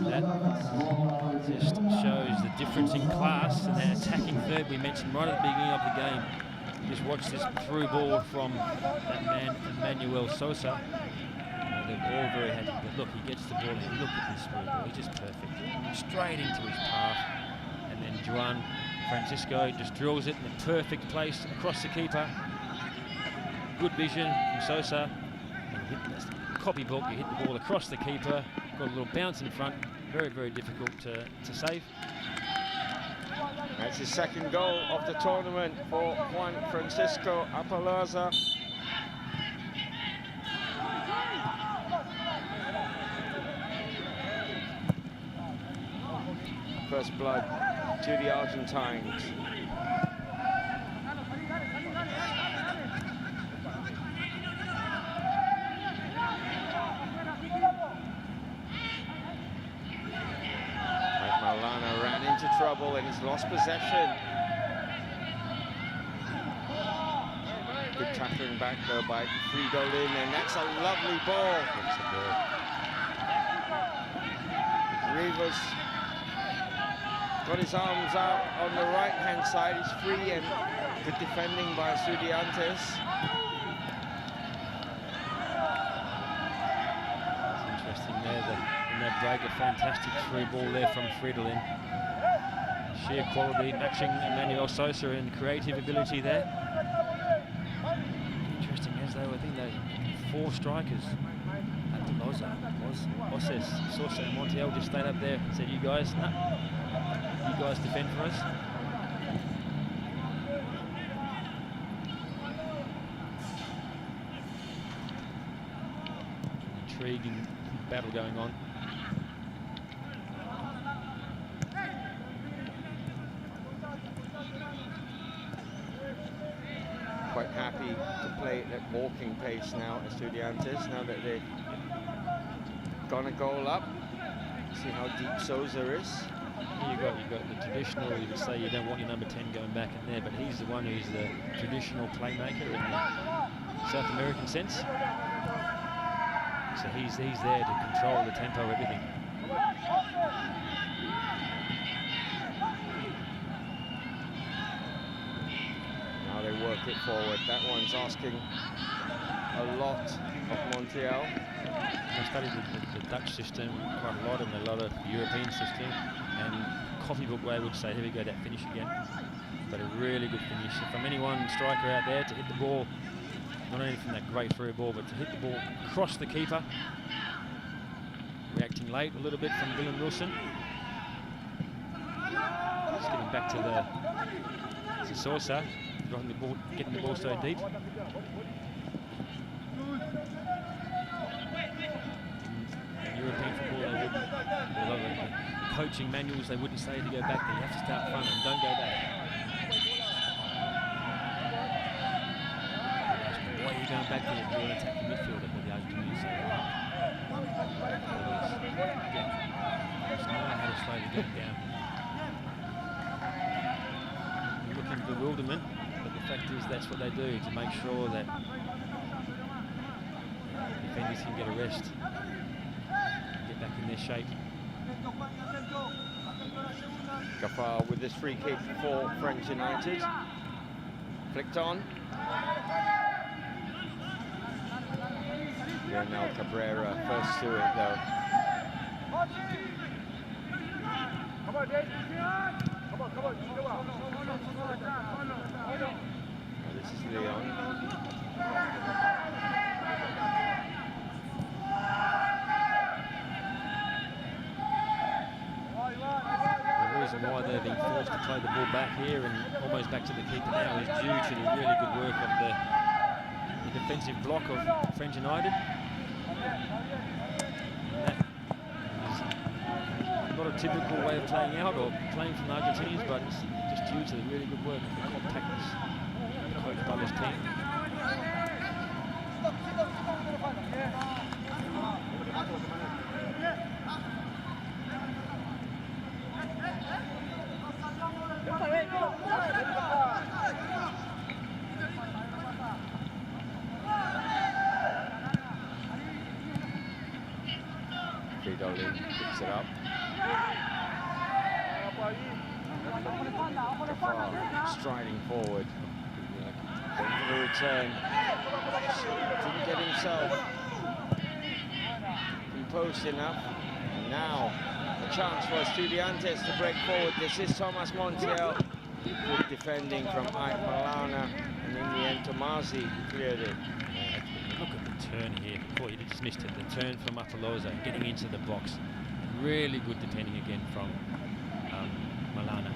That just shows the difference in class and that attacking third we mentioned right at the beginning of the game. Just watch this through ball from that man, Emmanuel Sosa. They're all very happy, but look, he gets the ball and look at this through ball, he's just perfect. Straight into his path, and then Juan Francisco just drills it in the perfect place across the keeper. Good vision from Sosa. And hit the copybook, you hit the ball across the keeper, got a little bounce in front, very, very difficult to save. That's his second goal of the tournament for Juan Francisco Apalooza. First blood to the Argentines. Maulana ran into trouble and he's lost possession. Good tackling back though by Fridolin, and that's a lovely ball. Rivas got his arms out on the right-hand side. He's free, and good defending by Estudiantes. It's interesting there, in that break, a fantastic through ball there from Fridolin. Sheer quality, matching Emmanuel Sosa in creative ability there. Interesting, as they were, I think they 4 strikers. Apalooza, Oses, Sosa and Montiel just stayed up there and said, you guys defend for us. Intriguing battle going on. Quite happy to play at walking pace now, Estudiantes, now that they've gone a goal up. See how deep Sosa is. You've got the traditional, you would say you don't want your number 10 going back in there, but he's the one who's the traditional playmaker in the South American sense. So he's there to control the tempo of everything. Now they work it forward. That one's asking a lot of Montiel. I studied the Dutch system quite a lot and a lot of European system, and copybook way would say, here we go, that finish again. But a really good finish. From any one striker out there to hit the ball, not only from that great through ball, but to hit the ball across the keeper. Reacting late a little bit from Dylan Wilson. Just getting back to the Sosa, getting the ball so deep. In European football, they wouldn't, although the coaching manuals, they wouldn't say to go back there. You have to start front and don't go back. Why are you going back there? You're an attacking midfielder, but the Argentinians say, again, just know how to slow the game down. You look in bewilderment, but the fact is that's what they do to make sure that defenders can get a rest, get back in their shape. Gafar with this free kick for Frenz United. Flicked on. Now Cabrera first to it though. Now this is Leon. The reason why they're being forced to play the ball back here and almost back to the keeper now is due to the really good work of the defensive block of Frenz United. That is not a typical way of playing out or playing from the Argentinians, but it's just due to the really good work of the compactness coached by this team. Fridolin picks it up. Striding forward. Going for the return. Didn't get himself composed enough. And now a chance for Estudiantes to break forward. This is Thomas Montiel. Good defending from Ike Malana. And in the end, Tomasi cleared it. Look at the turn here. Before you just missed it. The turn from Apoloza, getting into the box. Really good defending again from Malana.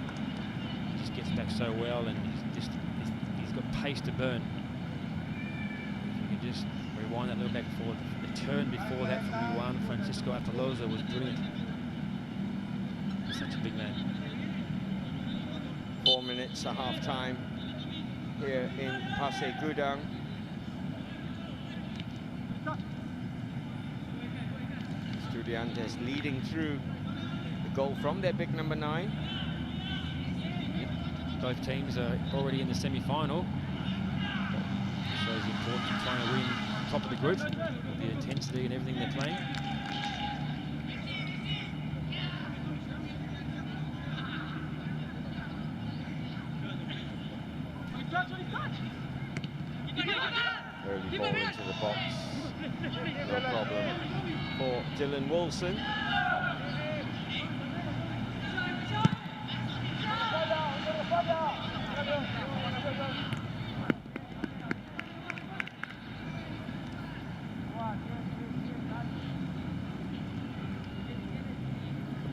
He just gets back so well, and he's got pace to burn. If you can just rewind that little back forward. The turn before that from Juan Francisco Apoloza was brilliant. He's such a big man. 4 minutes at half time here in Pasir Gudang. Estudiantes leading through the goal from their big number 9. Both teams are already in the semi-final. Shows the importance of trying to win top of the group with the intensity and everything they're playing. Early ball into the box. No problem for Dylan Wilson.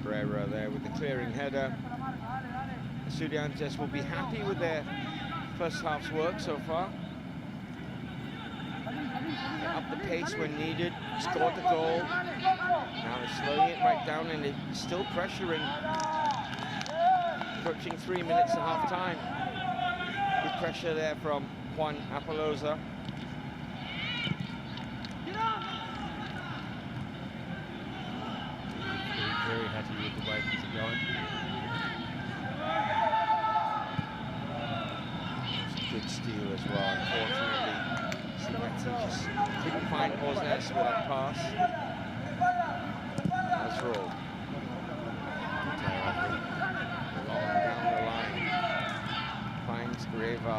Cabrera there with the clearing header. Estudiantes will be happy with their first half's work so far. Up the pace when needed, scored the goal. Now they're slowing it right down and they're still pressuring. Approaching 3 minutes at half time. Good pressure there from Juan Apoloza. Very happy with the way things are going. Good steal as well, unfortunately. Just couldn't find Osnes with that pass. That's rolled. Long down the line. Finds Greva.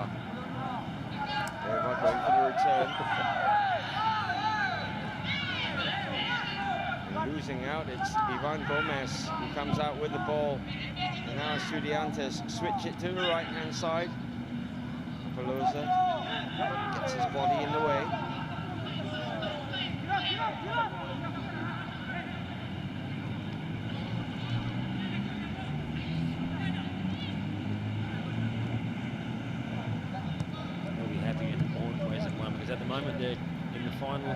Greva going for the return. losing out. It's Ivan Gomez who comes out with the ball. And now Estudiantes switch it to the right-hand side. Pelosa gets his body in the way. They'll be happy in all ways at one, because at the moment they're in the final,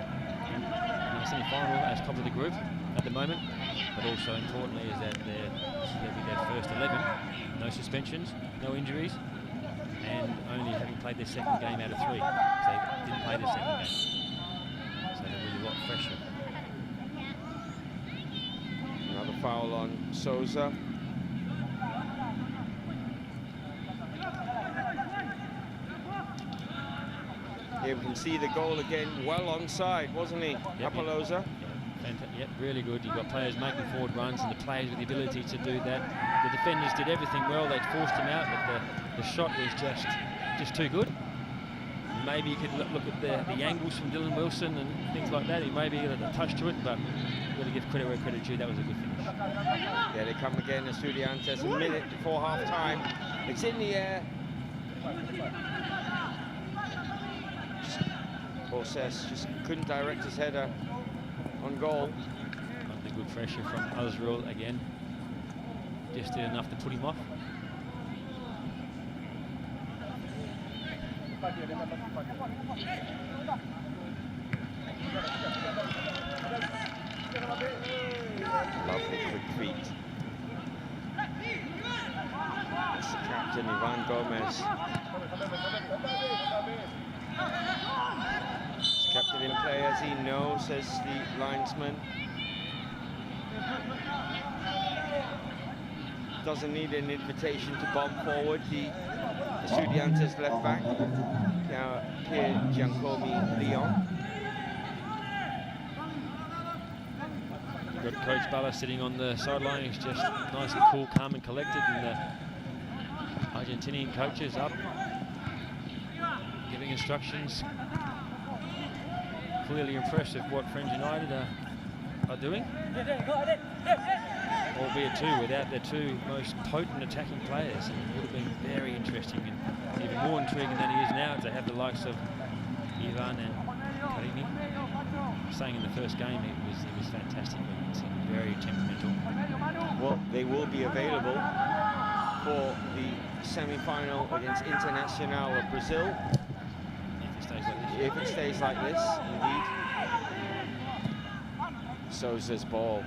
in the semi-final as top of the group at the moment. But also importantly is that they'll be their first 11, no suspensions, no injuries, and only having played their second game out of 3. So they didn't play their second game. So they're really a lot fresher. Another foul on Souza. Here we can see the goal again, well onside, wasn't he, Apollosa? Yep, really good. You've got players making forward runs and the players with the ability to do that. The defenders did everything well. They forced him out, but the shot was just too good. Maybe you could look at the angles from Dylan Wilson and things like that. He maybe got a touch to it, but you've got to give credit where credit's due. That was a good finish. Yeah, they come again, Estudiantes, a minute before half-time. It's in the air. Borses just couldn't direct his header on goal. Another good pressure from Azrul again. Just did enough to put him off. Lovely quick feet. It's the captain, Ivan Gomez. He's kept it in play as he knows, says the linesman. Doesn't need an invitation to bomb forward. The Estudiantes left back, Pierre Giancomi Leon. Got Coach Bala sitting on the sideline. He's just nice and cool, calm and collected, and the Argentinian coaches up, giving instructions. Clearly impressed with what Frenz United are doing. Albeit too, without their 2 most potent attacking players. It would have been very interesting and even more intriguing than he is now to have the likes of Ivan and Karini. Saying in the first game it was fantastic, but it seemed very temperamental. Well, they will be available for the semi-final against Internacional of Brazil. If it stays like this, indeed. Souza's ball.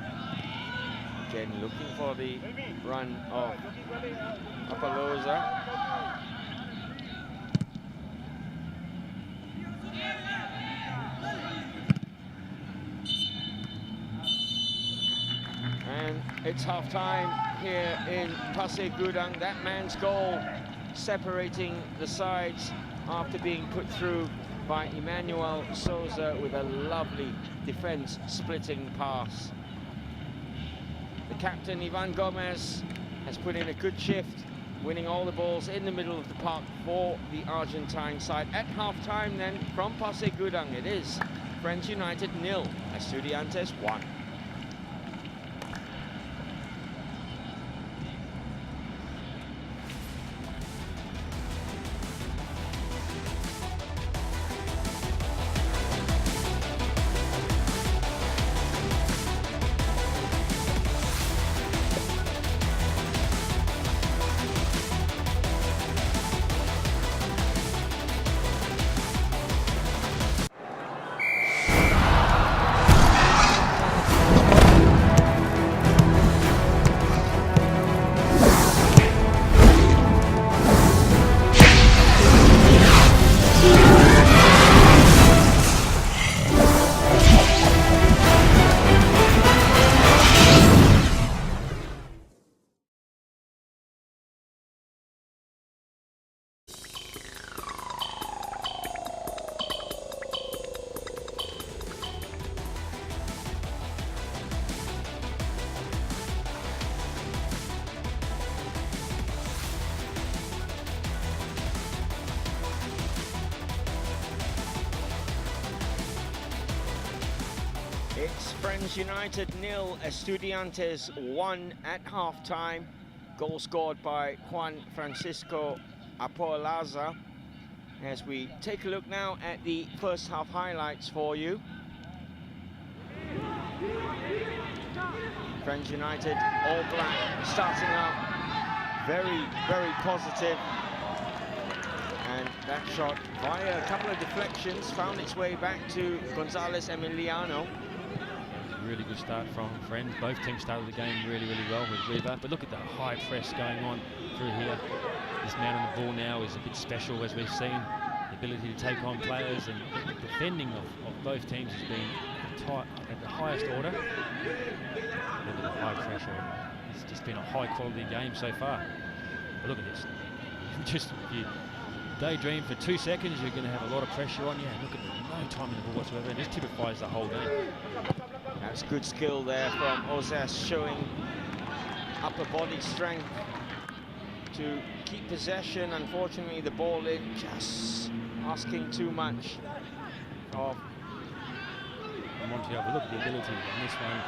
Again, looking for the run of Apollosa. And it's half-time here in Pasir Gudang. That man's goal separating the sides after being put through by Emmanuel Souza with a lovely defense-splitting pass. The captain, Ivan Gomez, has put in a good shift, winning all the balls in the middle of the park for the Argentine side. At half-time then, from Pasir Gudang, it is Frenz United 0, Estudiantes 1. It's Frenz United 0, Estudiantes 1 at half-time. Goal scored by Juan Francisco Apolaza. As we take a look now at the first half highlights for you. Frenz United, all black, starting out very, very positive. And that shot, via a couple of deflections, found its way back to Gonzalez Emiliano. Really good start from Frenz. Both teams started the game really, really well with Riva. But look at the high press going on through here. This man on the ball now is a bit special, as we've seen. The ability to take on players, and the defending of both teams has been at the highest order. Look at the high pressure. It's just been a high quality game so far. But look at this. Just if you daydream for 2 seconds, you're going to have a lot of pressure on you. And look at no time in the ball whatsoever. And this typifies the whole game. That's good skill there from Ozas, showing upper body strength to keep possession. Unfortunately, the ball in, just asking too much of Montiel. But look at the ability on this one.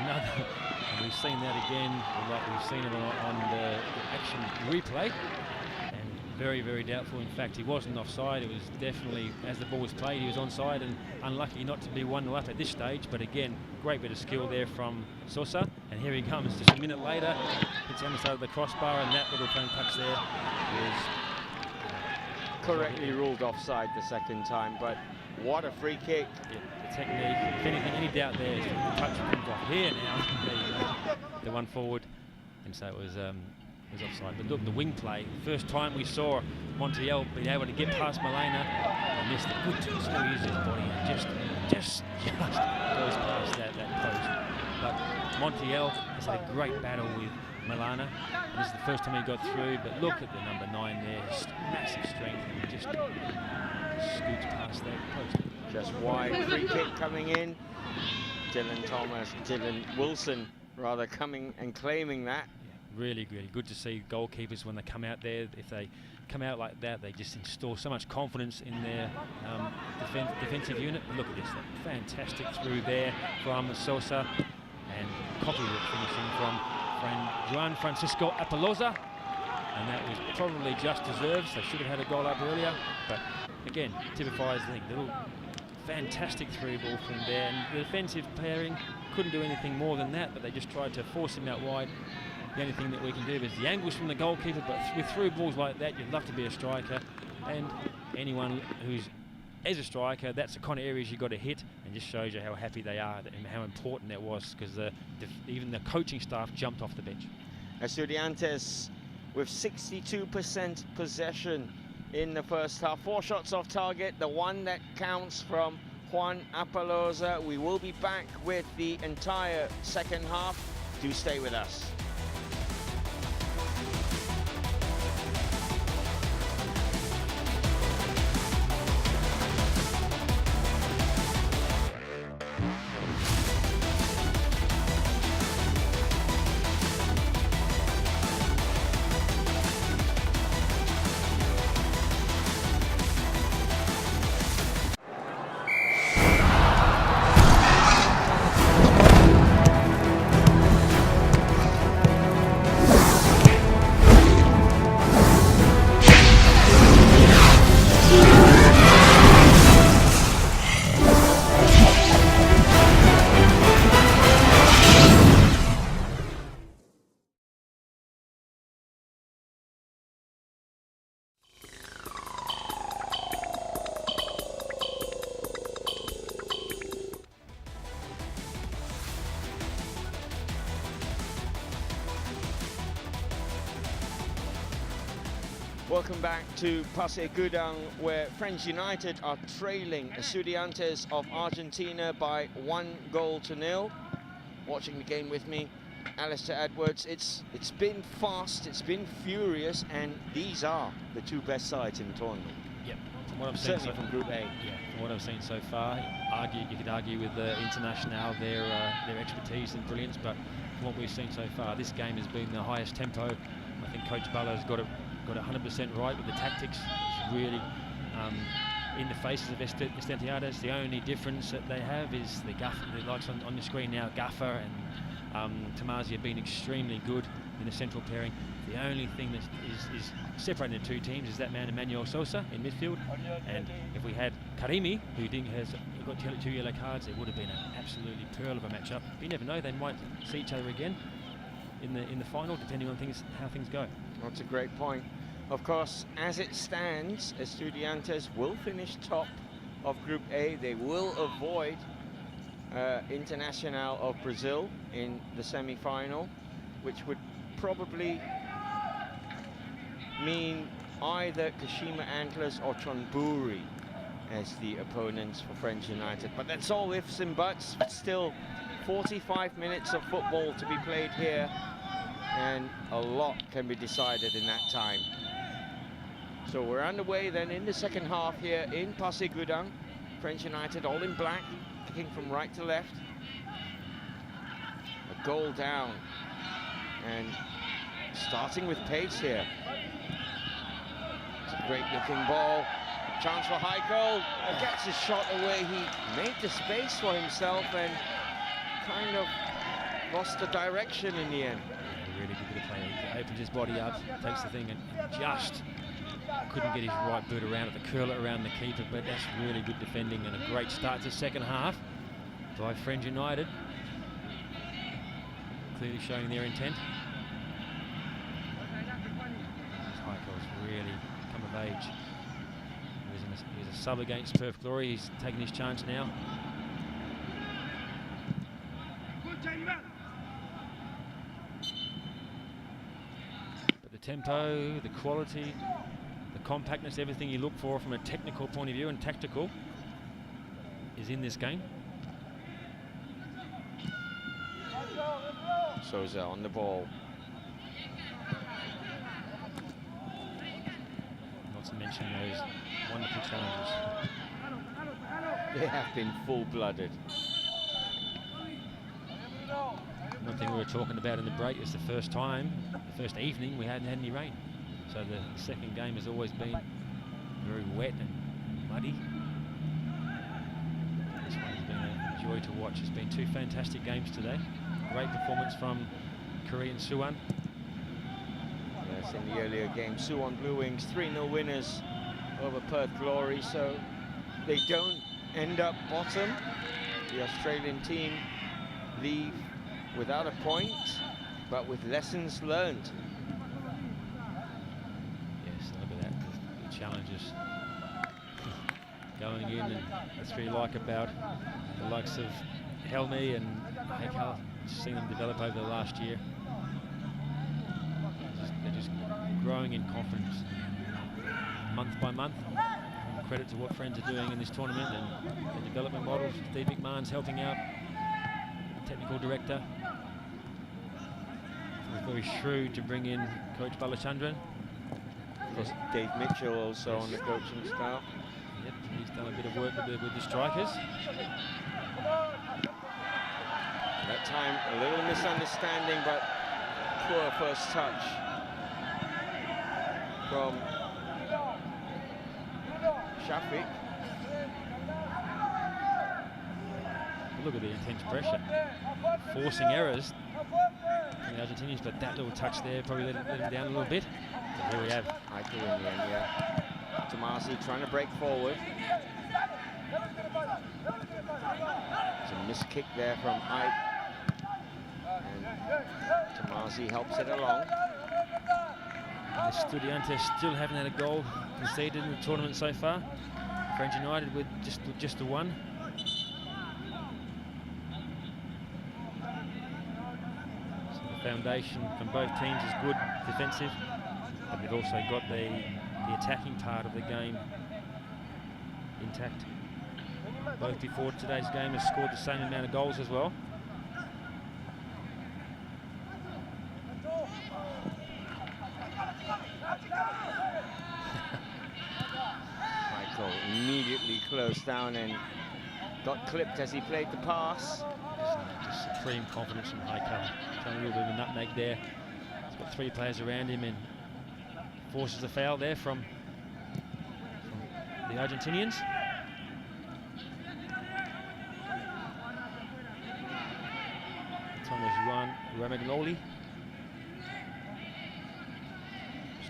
Another, and we've seen that again, like we've seen it on the action replay. Very, very doubtful. In fact, he wasn't offside. It was definitely, as the ball was played, he was onside, and unlucky not to be 1-0 up at this stage. But again, great bit of skill there from Sosa. And here he comes just a minute later. Hits the underside of the crossbar, and that little phone touch there was correctly ruled offside the second time. But what a free kick. Yeah, the technique. If anything, any doubt there, is the touch comes off here now. There you go. The one forward. And so it was offside. But look, the wing play, first time we saw Montiel being able to get past Malena and missed it. Good to still use his body and just goes past that post. But Montiel has had a great battle with Malena. And this is the first time he got through, but look at the number 9 there, just massive strength, and just scoots past that post. Just wide, free kick coming in. Dylan Wilson rather coming and claiming that. Really, really good to see goalkeepers when they come out there. If they come out like that, they just install so much confidence in their defensive unit. Look at this, fantastic through there from Sosa, and copyright finishing from Juan Francisco Apoloza, and that was probably just deserved. They should have had a goal up earlier, but again, typifies the thing. Little fantastic through ball from there, and the defensive pairing couldn't do anything more than that, but they just tried to force him out wide. The only thing that we can do is the angles from the goalkeeper, but with through balls like that, you'd love to be a striker. And anyone who's as a striker, that's the kind of areas you've got to hit, and just shows you how happy they are and how important that was, because even the coaching staff jumped off the bench. Estudiantes with 62% possession in the first half. 4 shots off target, the one that counts from Juan Apoloza. We will be back with the entire second half. Do stay with us. Welcome back to Pasir Gudang, where Frenz United are trailing Estudiantes of Argentina by 1-0. Watching the game with me, Alistair Edwards. It's been fast, it's been furious, and these are the 2 best sides in the tournament. Yep, from what I've seen certainly from Group A. Yeah, from what I've seen so far, you could argue with the International their expertise and brilliance, but from what we've seen so far, this game has been the highest tempo. I think Coach Ballo's got it 100% right with the tactics. It's really in the faces of Estudiantes. The only difference that they have is the gaffer, the lights on the screen now, Gaffer and Tamasi have been extremely good in the central pairing. The only thing that is separating the two teams is that man Emmanuel Sosa in midfield, and if we had Karimi, who has got 2 yellow cards, it would have been an absolutely pearl of a matchup. You never know, they might see each other again in the final, depending on how things go. That's a great point. Of course, as it stands, Estudiantes will finish top of Group A. They will avoid International of Brazil in the semi-final, which would probably mean either Kashima Antlers or Chonburi as the opponents for Frenz United. But that's all ifs and buts. Still 45 minutes of football to be played here, and a lot can be decided in that time. So we're underway then in the second half here in Pasir Gudang. Frenz United all in black, kicking from right to left. A goal down, and starting with pace here. It's a great looking ball. Chance for Heiko. Gets his shot away. He made the space for himself and kind of lost the direction in the end. Yeah, really good bit of play. He opens his body up, takes the thing, and just couldn't get his right boot around it, to curl it around the keeper. But that's really good defending and a great start to the second half by Frenz United. Clearly showing their intent. Heiko's really come of age. He was a sub against Perth Glory. He's taking his chance now. But the tempo, the quality, the compactness, everything you look for from a technical point of view and tactical is in this game. Souza on the ball. Not to mention those wonderful challenges. They have been full-blooded. One thing we were talking about in the break is the first evening we hadn't had any rain. So the second game has always been very wet and muddy. This one has been a joy to watch. It's been two fantastic games today. Great performance from Korean Suwon. Yes, in the earlier game, Suwon Blue Wings 3-0 winners over Perth Glory, so they don't end up bottom. The Australian team leave without a point, but with lessons learned. Yes, look at that, the challenges going in, and that's what you like about the likes of Helmi and Heikal. Seen them develop over the last year. They're just growing in confidence month by month. Credit to what Frenz are doing in this tournament and the development models. Steve McMahon's helping out, technical director. It was very shrewd to bring in Coach Balachandran. There's Dave Mitchell also on the coaching staff. Yep, he's done a bit of work with the strikers. That time, a little misunderstanding, but poor first touch from Shafiq. Look at the intense pressure, forcing errors from the Argentinians, but that little touch there probably let him down a little bit. But here we have Heiko in the end, yeah. Tomasi trying to break forward. It's a missed kick there from Ike. And Tomasi helps it along. And the Estudiantes still haven't had a goal conceded in the tournament so far. Frenz United with just the one. So the foundation from both teams is good, defensive, but they've also got the attacking part of the game intact. Both before today's game have scored the same amount of goals as well. Michael immediately closed down and got clipped as he played the pass. Just supreme confidence from Heiko. Trying a little bit of a nutmeg there. He's got three players around him and forces a foul there from the Argentinians. Thomas Juan Ramagnoli.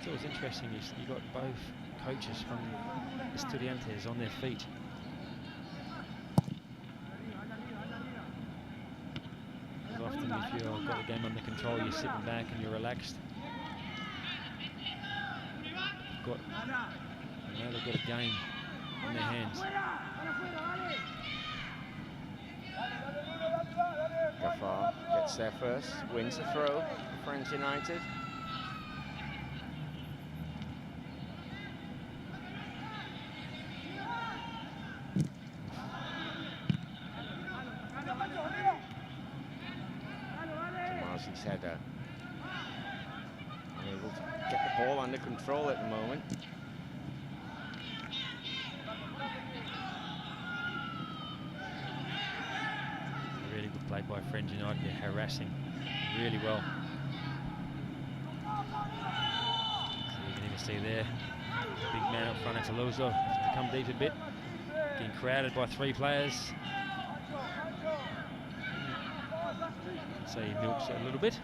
Still, it's interesting, you got both coaches from Estudiantes on their feet. Because often if you've got the game under control, you're sitting back and you're relaxed. Now they've got a game in their hands. Gafar gets there first, wins the throw for Frenz United. Tomasi's header. Unable to get the ball under control at the moment. Really good play by Frenz United. They're harassing really well. So you can even see there, big man up front, Anteloso, has to come deep a bit. Getting crowded by 3 players. So he milks it a little bit.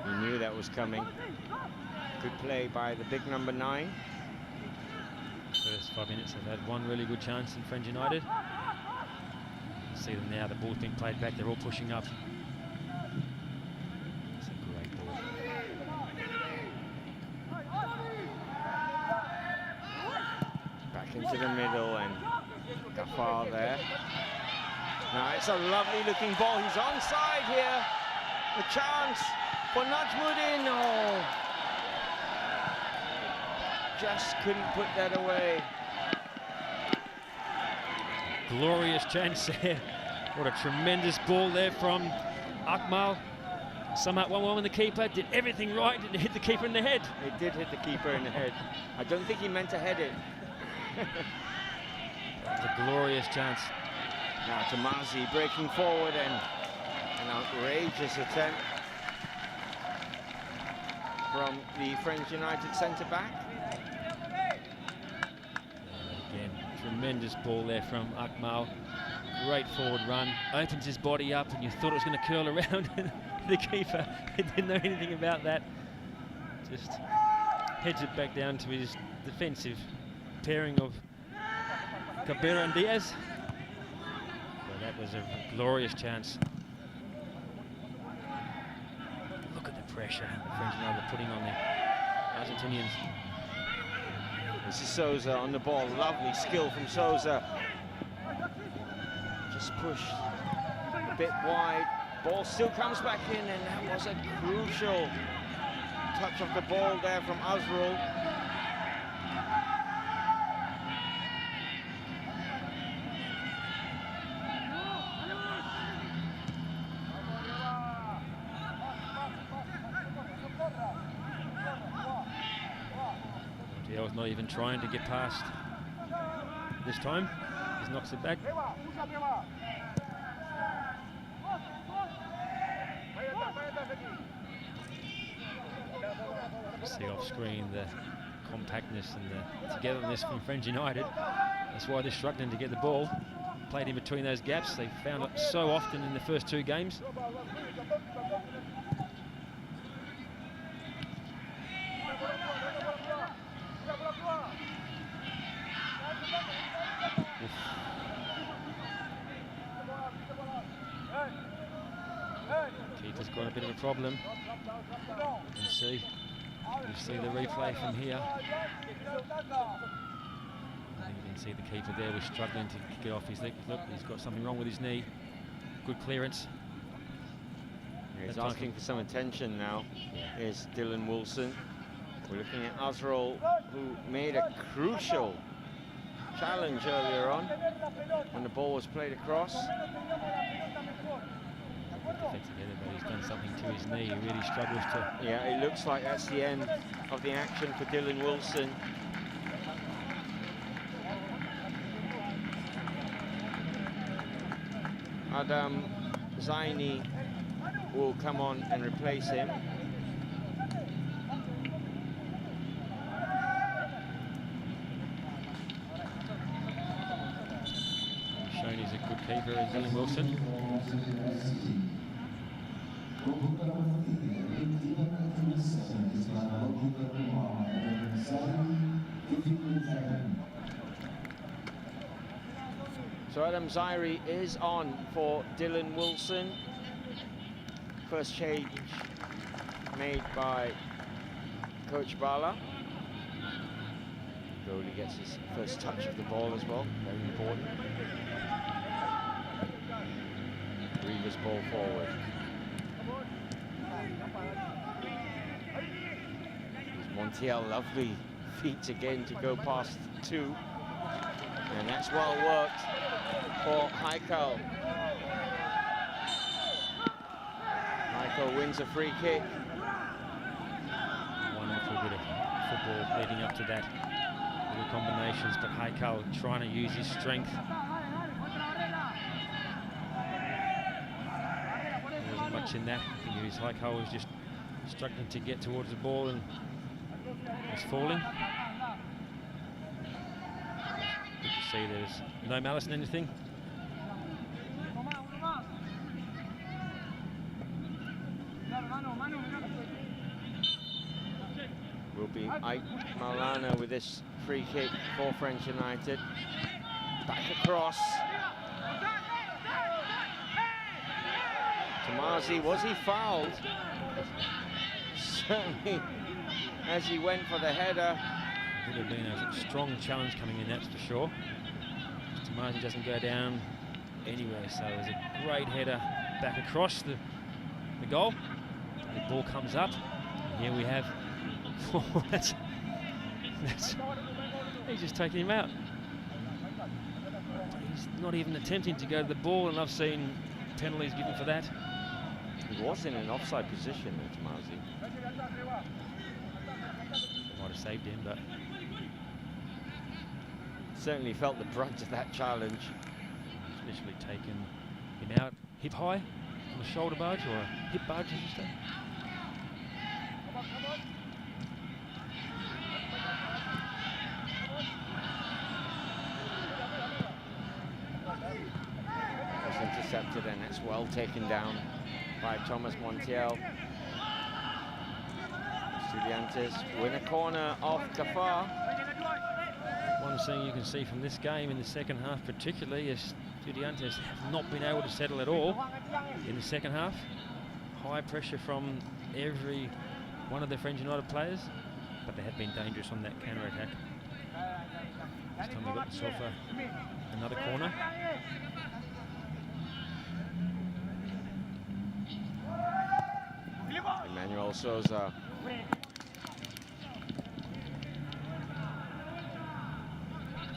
We knew that was coming. Good play by the big number 9. First 5 minutes, they've had one really good chance in Frenz United. See them now, the ball's being played back, they're all pushing up. It's a great ball. Back into the middle and Gafar there. Now it's a lovely looking ball. He's onside here. A chance for Najmuddin. Oh, just couldn't put that away. Glorious chance there. What a tremendous ball there from Akmal. Somehow 1-1 with the keeper, did everything right, didn't hit the keeper in the head. It did hit the keeper in the head. I don't think he meant to head it. It's a glorious chance. Now Tomasi breaking forward and an outrageous attempt from the Frenz United centre-back. Again, tremendous ball there from Akmal. Great forward run, opens his body up and you thought it was going to curl around. The keeper didn't know anything about that. Just heads it back down to his defensive pairing of Cabrera and Diaz. Well, that was a glorious chance. Look at the pressure the French are putting on the Argentinians. This is Souza on the ball, lovely skill from Souza. Just pushed a bit wide, ball still comes back in, and that was a crucial touch of the ball there from Azrul. Montiel's not even trying to get past this time. He knocks it back. See off screen the compactness and the togetherness from Frenz United. That's why they're struggling to get the ball. Played in between those gaps. They found it so often in the first 2 games. Keeper's got a bit of a problem. You see the replay from here. You can see the keeper there was struggling to get off his leg. Look, he's got something wrong with his knee. Good clearance. Yeah, he's asking for some attention now. Here's Dylan Wilson. We're looking at Azrul, who made a crucial challenge earlier on when the ball was played across. Together, but he's done something to his knee. He really struggles to. Yeah, it looks like that's the end of the action for Dylan Wilson. Adam Zaini will come on and replace him. Good keeper is Dylan Wilson. So Adam Zairi is on for Dylan Wilson. First change made by Coach Bala. Goalie gets his first touch of the ball as well, very important. Rivas ball forward. Here's Montiel, lovely feet again to go past two. And that's well worked for Haikal. Haikal wins a free kick. Wonderful bit of football leading up to that. Little combinations, but Haikal trying to use his strength. There wasn't much in that. I think Haikal was just struggling to get towards the ball and was falling. Good to see there's no malice in anything. Will be Ike Maulana with this free kick for French United. Back across. Tomazi, was he fouled? Certainly, as he went for the header. Would have been a strong challenge coming in, that's for sure. Tomazi doesn't go down anywhere, so it was a great header back across the goal. The ball comes up, and here we have. He's just taking him out. He's not even attempting to go to the ball, and I've seen penalties given for that. He was in an offside position, Tomazi. Might have saved him, but certainly felt the brunt of that challenge. He's literally taken him out hip high on a shoulder barge, or a hip barge, as you say. Intercepted, and it's well taken down by Thomas Montiel. Estudiantes win a corner off Gafar. One thing you can see from this game in the second half particularly is Estudiantes have not been able to settle at all in the second half. High pressure from every one of the French United players, but they have been dangerous on that counter-attack. This time they got themselves another corner. Emmanuel Souza.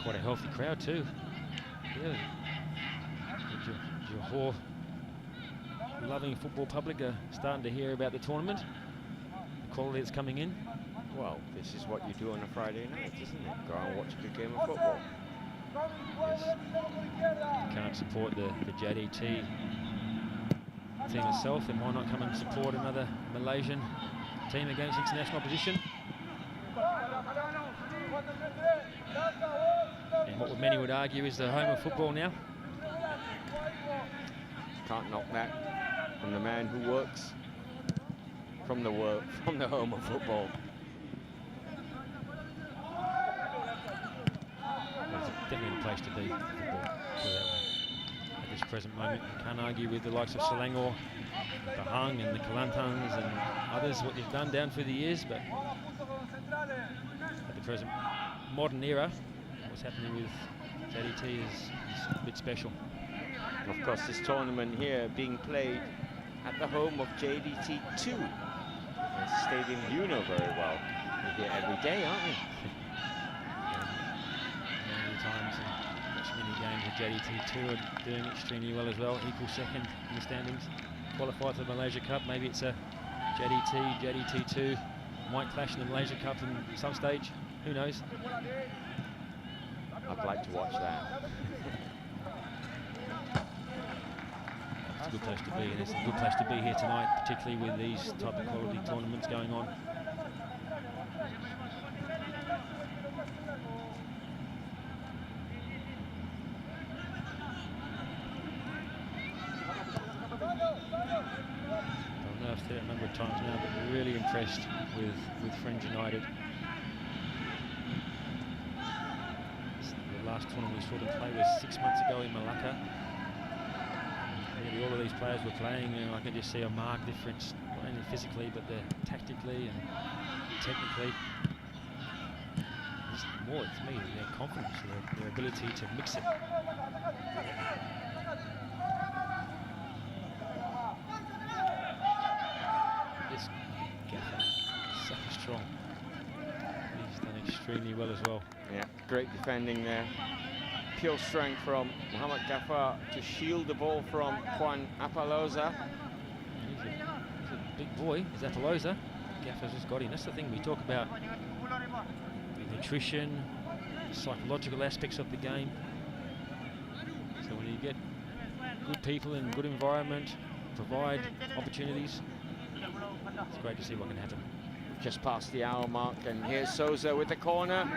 Quite a healthy crowd too. Yeah. The Johor loving football public are starting to hear about the tournament. The quality that's coming in. Well, this is what you do on a Friday night, isn't it? Go out and watch a good game of football. Yes. You can't support the JDT team itself, and why not come and support another Malaysian team against international opposition? And what many would argue is the home of football now. Can't knock that from the man who works from the home of football. Well, it's definitely a place to be for football, put it that way. At this present moment, you can't argue with the likes of Selangor, Pahang and the Kelantans and others, what they've done down through the years, but at the present modern era, what's happening with JDT is a bit special. Of course, this tournament here being played at the home of JDT2. A stadium you know very well. You're here every day, aren't you? Many times and watched many games of JDT2 are doing extremely well as well, equal second in the standings. Qualified for the Malaysia Cup, maybe it's a JDT, JDT2, might clash in the Malaysia Cup in some stage, who knows? I'd like to watch that. It's a good place to be, and it's a good place to be here tonight, particularly with these type of quality tournaments going on. of times now, but really impressed with Frenz United. The last tournament we saw them play was 6 months ago in Malacca. All of these players were playing, and I can just see a marked difference, not only physically but tactically and technically. Just more to me, their confidence, their ability to mix it. This Gaffer, so strong. He's done extremely well as well. Yeah, great defending there. Pure strength from Mohamed Gaffer to shield the ball from Juan Apaloza. He's a big boy, is Apaloza. Gaffer's just got him. That's the thing we talk about. The nutrition, the psychological aspects of the game. So when you get good people in good environment, provide opportunities, it's great to see what can happen. Just past the hour mark, and here's Souza with the corner.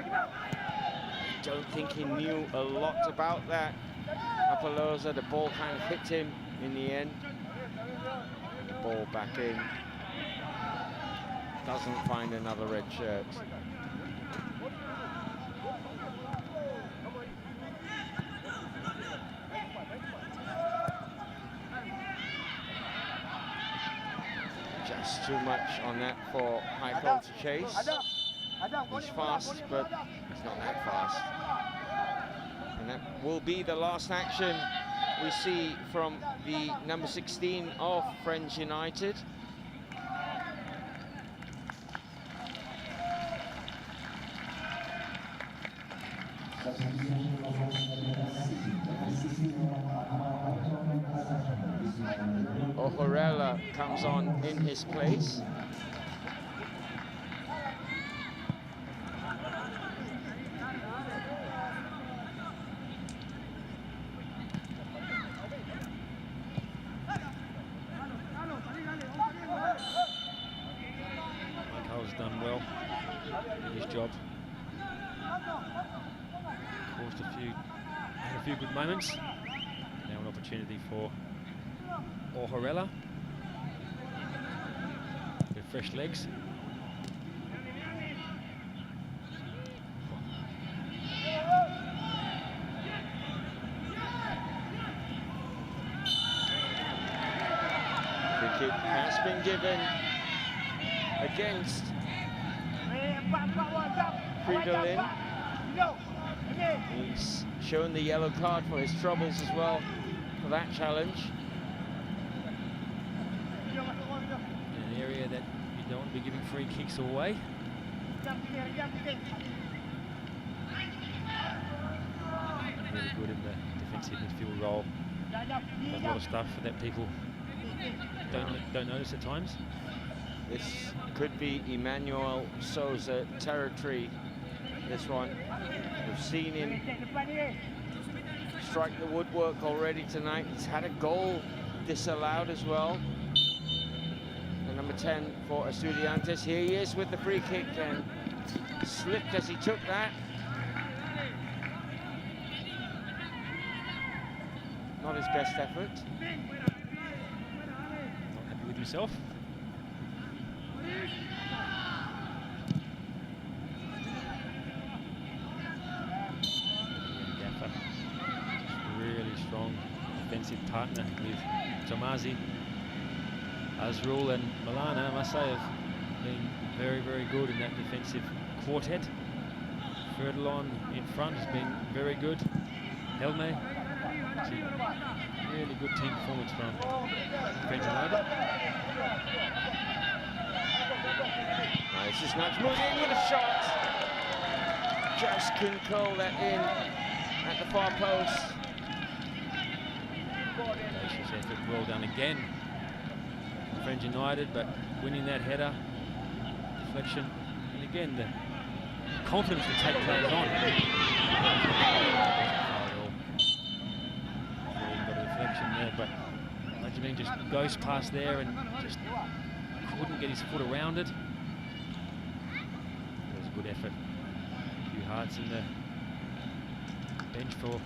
Don't think he knew a lot about that. Apaloza, the ball kind of hit him in the end. And the ball back in. Doesn't find another red shirt. Just too much on that for Michael to chase. He's fast, but he's not that fast. And that will be the last action we see from the number 16 of Frenz United. O'Horella comes on in his place. Michael's done well in his job. Caused a few good moments. Now an opportunity for O'Horella with fresh legs. Free kick has been given against Fridolin. He's shown the yellow card for his troubles as well for that challenge. In an area that you don't want to be giving free kicks away. Really good in the defensive midfield role. Does a lot of stuff that people don't notice at times. This could be Emmanuel Souza territory, this one. We've seen him strike the woodwork already tonight. He's had a goal disallowed as well. The number 10 for Estudiantes. Here he is with the free kick, and slipped as he took that. Not his best effort. Not happy with himself. Gaffer, really strong defensive partner with Tomazi. Azrul and Milana, I must say, have been very, very good in that defensive quartet. Ferdinand in front has been very good. Helme, really good team performance from Frenz United. Nice, this nudge moving in with a shot. Just couldn't curl that in at the far post. Audacious effort, well done again. Frenz United, but winning that header, deflection, and again the confidence to take players on. Got a deflection there, but Benjamin just goes past there and just couldn't get his foot around it. That was a good effort. A few hearts in the bench for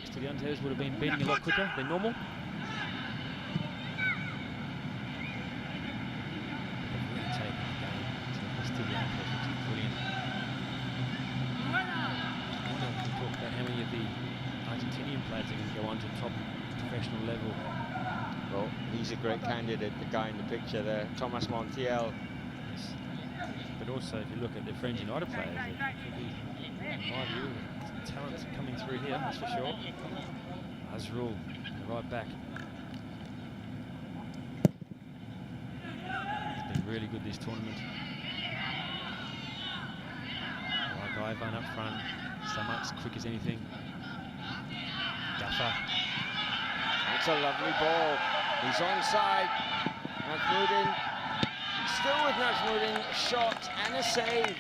Estudiantes would have been beating a lot quicker than normal. Estudiantes, which is brilliant. I wonder if we talk about how many of the Argentinian players are going to go on to top professional level. Well, he's a great candidate, the guy in the picture there, Thomas Montiel. Yes. But also, if you look at the Frenz United players, it could be, in my view, talent coming through here, that's for sure. Azrul, right back. He's been really good this tournament. Like Ivan up front, Samat's quick as anything. Gaffer. That's a lovely ball. He's onside. Najmuddin, still with Najmuddin, shot and a save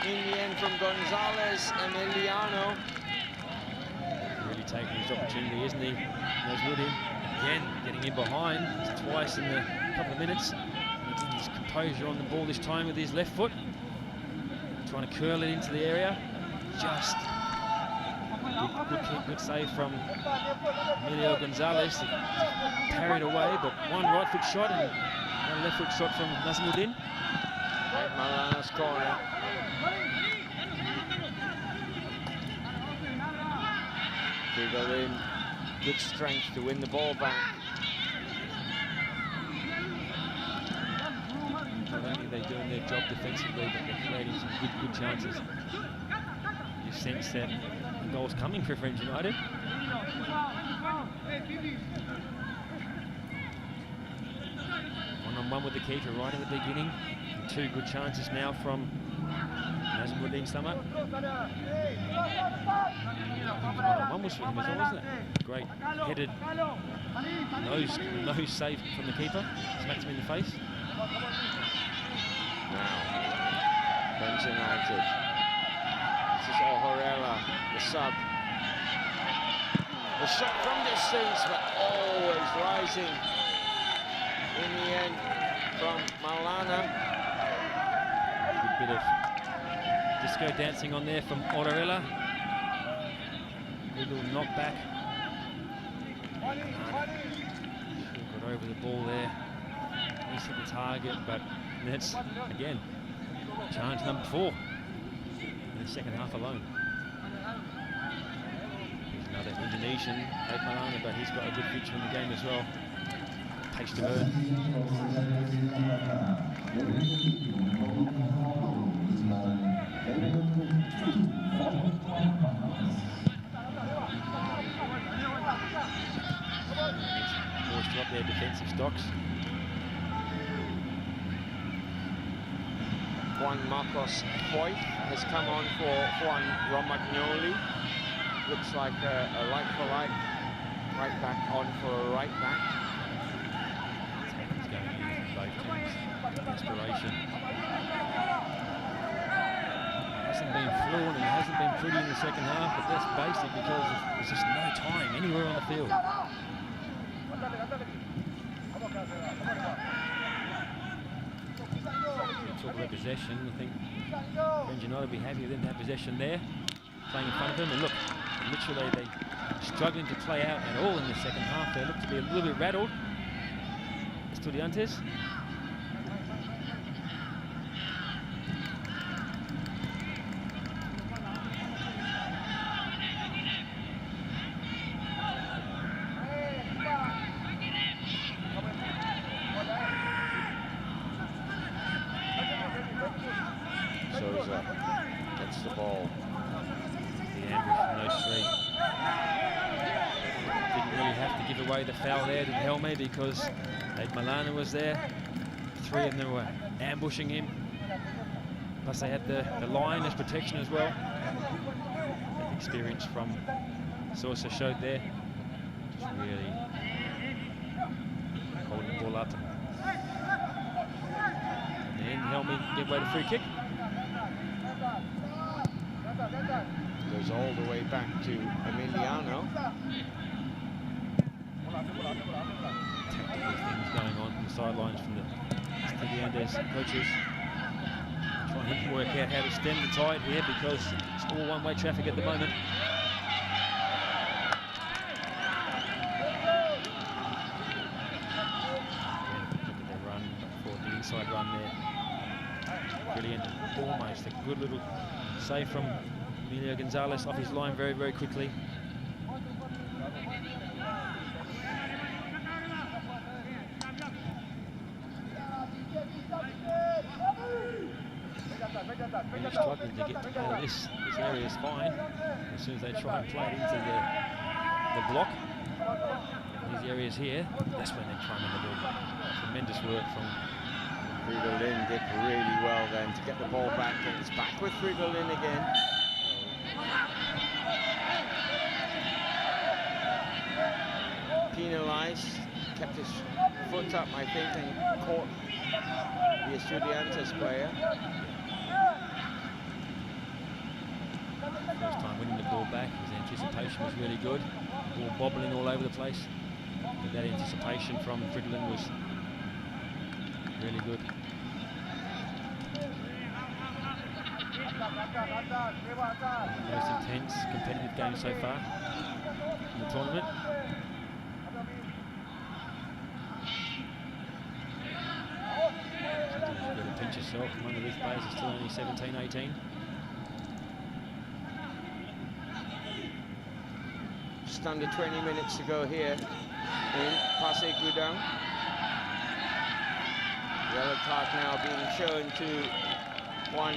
in the end from Gonzalez Emiliano. Really taking his opportunity, isn't he? Najmuddin again getting in behind twice in a couple of minutes. Getting his composure on the ball this time with his left foot. Trying to curl it into the area. Just good kick, good save from Emilio Gonzalez. Carried away, but one right foot shot and one left foot shot from Najmuddin. Right, Malana's corner. Figolin, good strength to win the ball back. Not only are they doing their job defensively, but they're creating some good chances. You sense that the goal's coming for Frenz United. One-on-one with the keeper right at the beginning. Two good chances now from Najmuddin Samad. One was for him as well, wasn't it? Great headed nose save from the keeper. Smacks him in the face. Now, Frenz United. This is O'Horella, the sub. The shot from distance, but always rising in the end from Malana. Good bit of disco dancing on there from O'Horella. Good little knockback. Got over the ball there. Missed the target, but that's, again, challenge number 4 in the second half alone. Here's another Indonesian, Ed Malana, but he's got a good future in the game as well. Pace to burn. Boys to up their defensive stocks. Juan Marcos Foyth has come on for Juan Romagnoli. Looks like a like-for-like right back on for a right back. It's going in from both teams. Inspiration. Hasn't been fluent and hasn't been pretty in the second half, but that's basic because there's just no time anywhere on the field. Talk about possession, I think Frenz United will be happy with them to have possession there, playing in front of them. And look, literally they're struggling to play out at all in the second half. They look to be a little bit rattled. Estudiantes. Gets the ball. The ambush from those three. Didn't really have to give away the foul there to Helme because Ed Malana was there. 3 of them were ambushing him. Plus they had the line as protection as well. That experience from Sosa showed there. Just really holding the ball up. And then Helme gave away the free kick. Goes all the way back to Emiliano. Tactical things going on the sidelines from the Estudiantes coaches. Trying to work out how to stem the tide here because it's all one-way traffic at the moment. Again, look at their run for the inside run there. Brilliant. Almost a good little save from Emilio Gonzalez off his line very, very quickly. Really struggling to get out of this area is fine. As soon as they try and play it into the block, these areas here, that's when they try and win the ball. Tremendous work from Fridolin did really well then to get the ball back. And it's back with Fridolin again. Penalised, kept his foot up, I think, and caught the Estudiantes player. First time winning the ball back, his anticipation was really good. Ball bobbling all over the place. But that anticipation from Fridolin was really good. Most intense, competitive game so far in the tournament. Sometimes you've got to pinch yourself. One of these players is still only 17, 18. Just under 20 minutes to go here in Pasir Gudang. Yellow card now being shown to Juan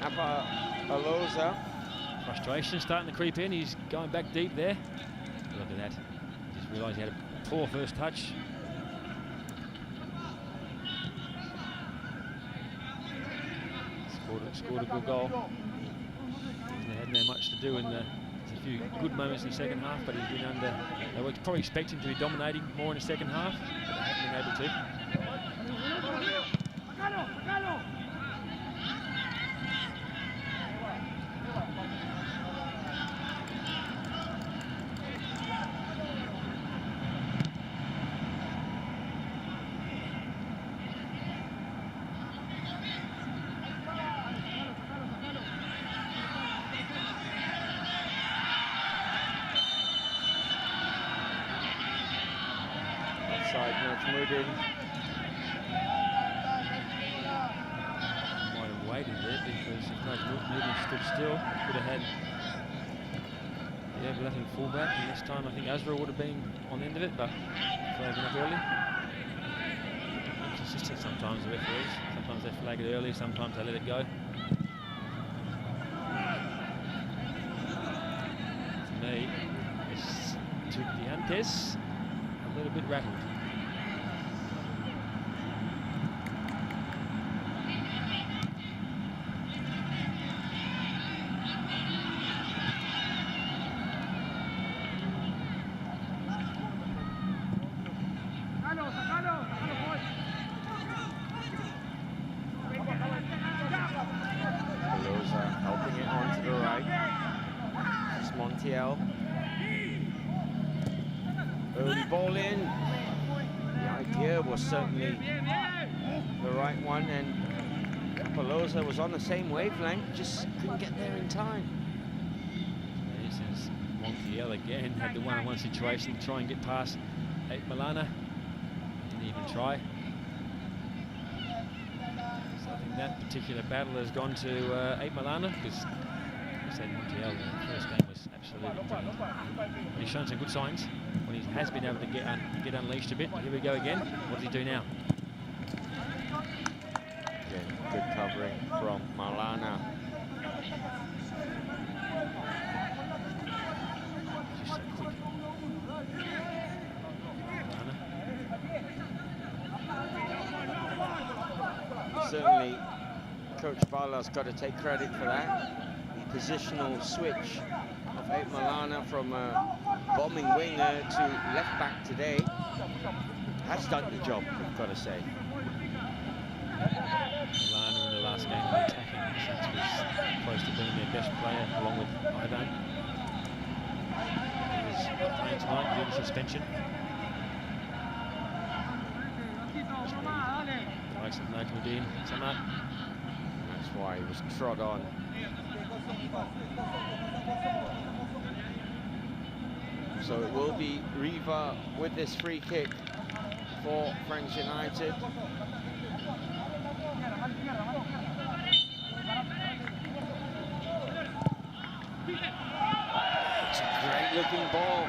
Apaloza. Frustration starting to creep in. He's going back deep there. Look at that. Just realised he had a poor first touch. Scored a good goal. They hadn't had much to do in the. There's a few good moments in the second half, but he's been under. They were probably expecting him to be dominating more in the second half, but they haven't been able to. Najmuddin. Might have waited there because if Najmuddin stood still, could have had the overlapping fullback, and this time I think Azra would have been on the end of it, but flagging up early. Inconsistent sometimes, the referees. Sometimes they flag it early, sometimes they let it go. To me, Estudiantes a little bit rattled. Helping it on to the right. It's Montiel. Early ball in. The idea was certainly the right one, and Pelosa was on the same wavelength, just couldn't get there in time. This is Montiel again, had the one-on-one situation to try and get past 8 Milana. Didn't even try. So I think that particular battle has gone to 8 Milana, because I said Montiel in the first game was absolutely brilliant. But he's shown some good signs when he has been able to get unleashed a bit. Here we go again. What does he do now? Again, good covering from Malana. Just so quick. Milana. Certainly, Coach Bala's got to take credit for that. The positional switch of 8 Milana from a bombing winger to left back today has done the job, I've got to say. Milana in the last game of the attacking sense was close to being their best player, along with Ivan. He was playing tonight due to suspension. The likes of Najmuddin, Samad. That's why he was trod on. So it will be Riva with this free kick for Frenz United. It's a great looking ball.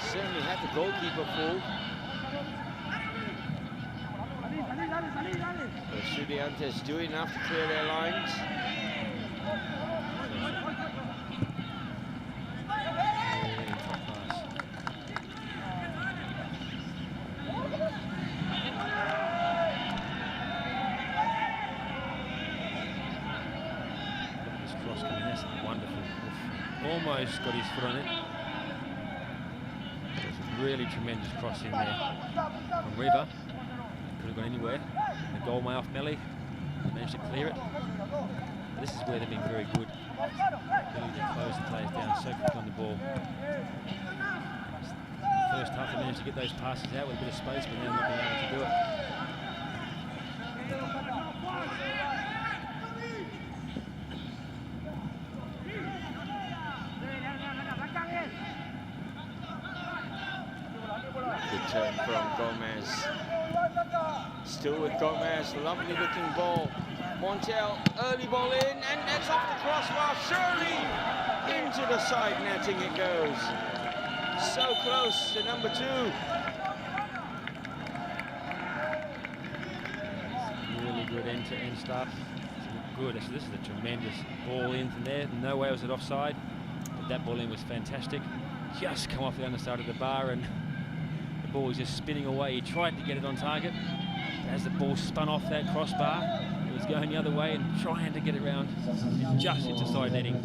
Certainly had the goalkeeper fooled. Estudiantes do enough to clear their lines. Almost got his foot on it. There's a really tremendous cross in there from River. Could have gone anywhere. And the goal way off Melly. They managed to clear it. But this is where they've been very good. Ability to close the players down so quick on the ball. First half they managed to get those passes out with a bit of space, but now not being able to do it. Good turn from Gomez. Still with Gomez, lovely looking ball. Montiel, early ball in, and that's off the crossbar. Surely into the side netting it goes. So close to number 2. Really good end-to-end stuff. Good. So this is a tremendous ball in from there. No way was it offside, but that ball in was fantastic. Just come off the underside of the bar, and the ball was just spinning away. He tried to get it on target. As the ball spun off that crossbar, it was going the other way and trying to get it round just into side netting.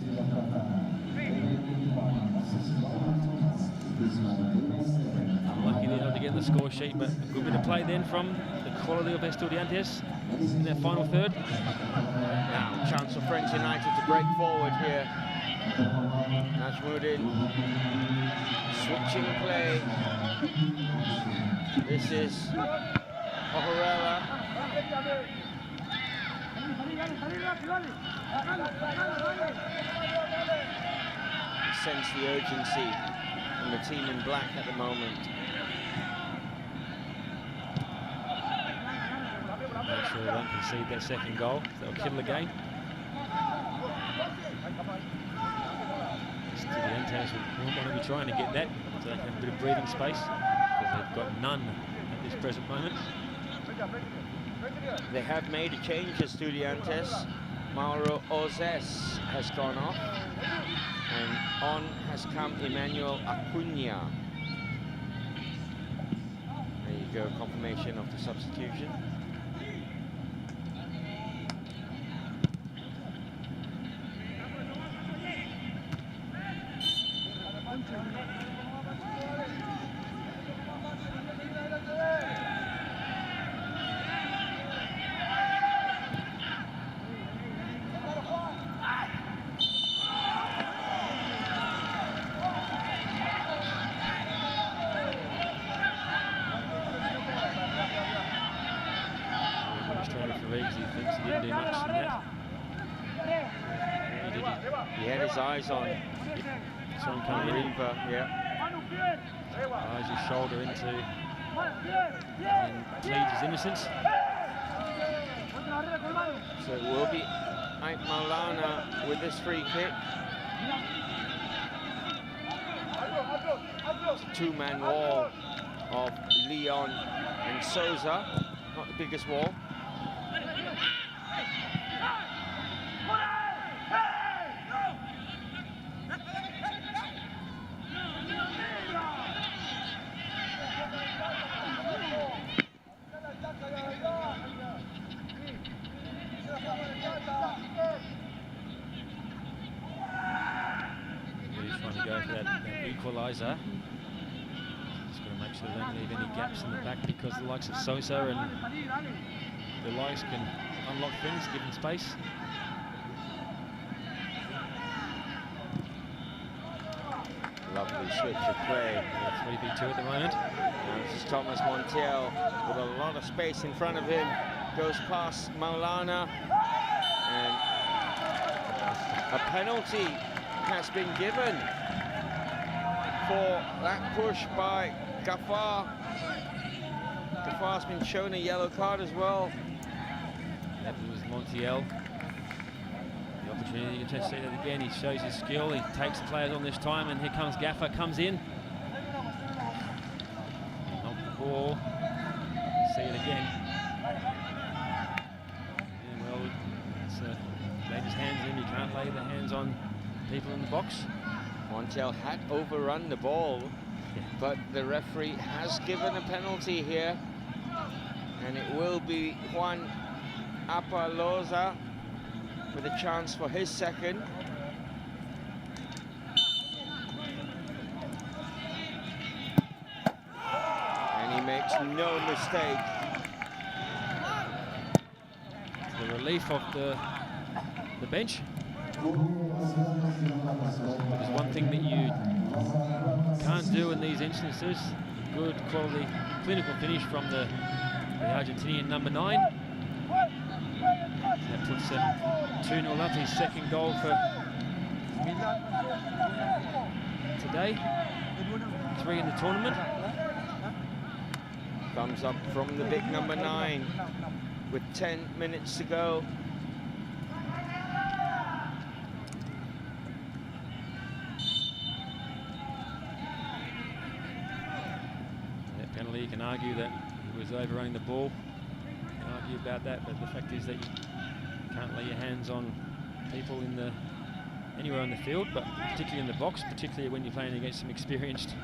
Unlucky they're not to get in the score sheet, but a good bit of play then from the quality of Estudiantes in their final third. Now, chance for Frenz United to break forward here. Najmuddin switching play. This is Ohorella. Sense the urgency from the team in black at the moment. Make sure they don't concede that second goal. They'll kill the game. Estudiantes will want to be trying to get that so they can have a bit of breathing space, because they've got none at this present moment. They have made a change, Estudiantes. Mauro Ozes has gone off, and on has come Emmanuel Acuna. There you go, confirmation of the substitution. He had his eyes on Riva, yeah. Eyes his shoulder into and pleads his innocence. So it will be Ait Maulana with this free kick. It's a two-man wall of Leon and Souza, not the biggest wall. Really trying to go for that equaliser. Just got to make sure they don't leave any gaps in the back, because the likes of Sosa and the likes can unlock things given space. Lovely switch of play. 3v2 at the moment. Now this is Thomas Montiel with a lot of space in front of him. Goes past Maulana, and a penalty has been given for that push by Ghaffar. Ghafar's been shown a yellow card as well. That was Montiel. The Opportunity to see that again. He shows his skill. He takes the players on this time, and here comes Gaffer. Comes in. Knocked the ball. See it again. Yeah, well, it's laid his hands in. You can't lay the hands on people in the box. Montiel had overrun the ball, but the referee has given a penalty here, and it will be Juan Apaloza with a chance for his second. And he makes no mistake. To the relief of the bench. There's one thing that you can't do in these instances. Good quality clinical finish from the Argentinian number 9. That puts him 2-0 up, his second goal for today. 3 in the tournament. Thumbs up from the big number 9 with 10 minutes to go. Penalty, you can argue that he was overrunning the ball. You can argue about that, but the fact is that you can't lay your hands on people anywhere on the field, but particularly in the box, particularly when you're playing against some experienced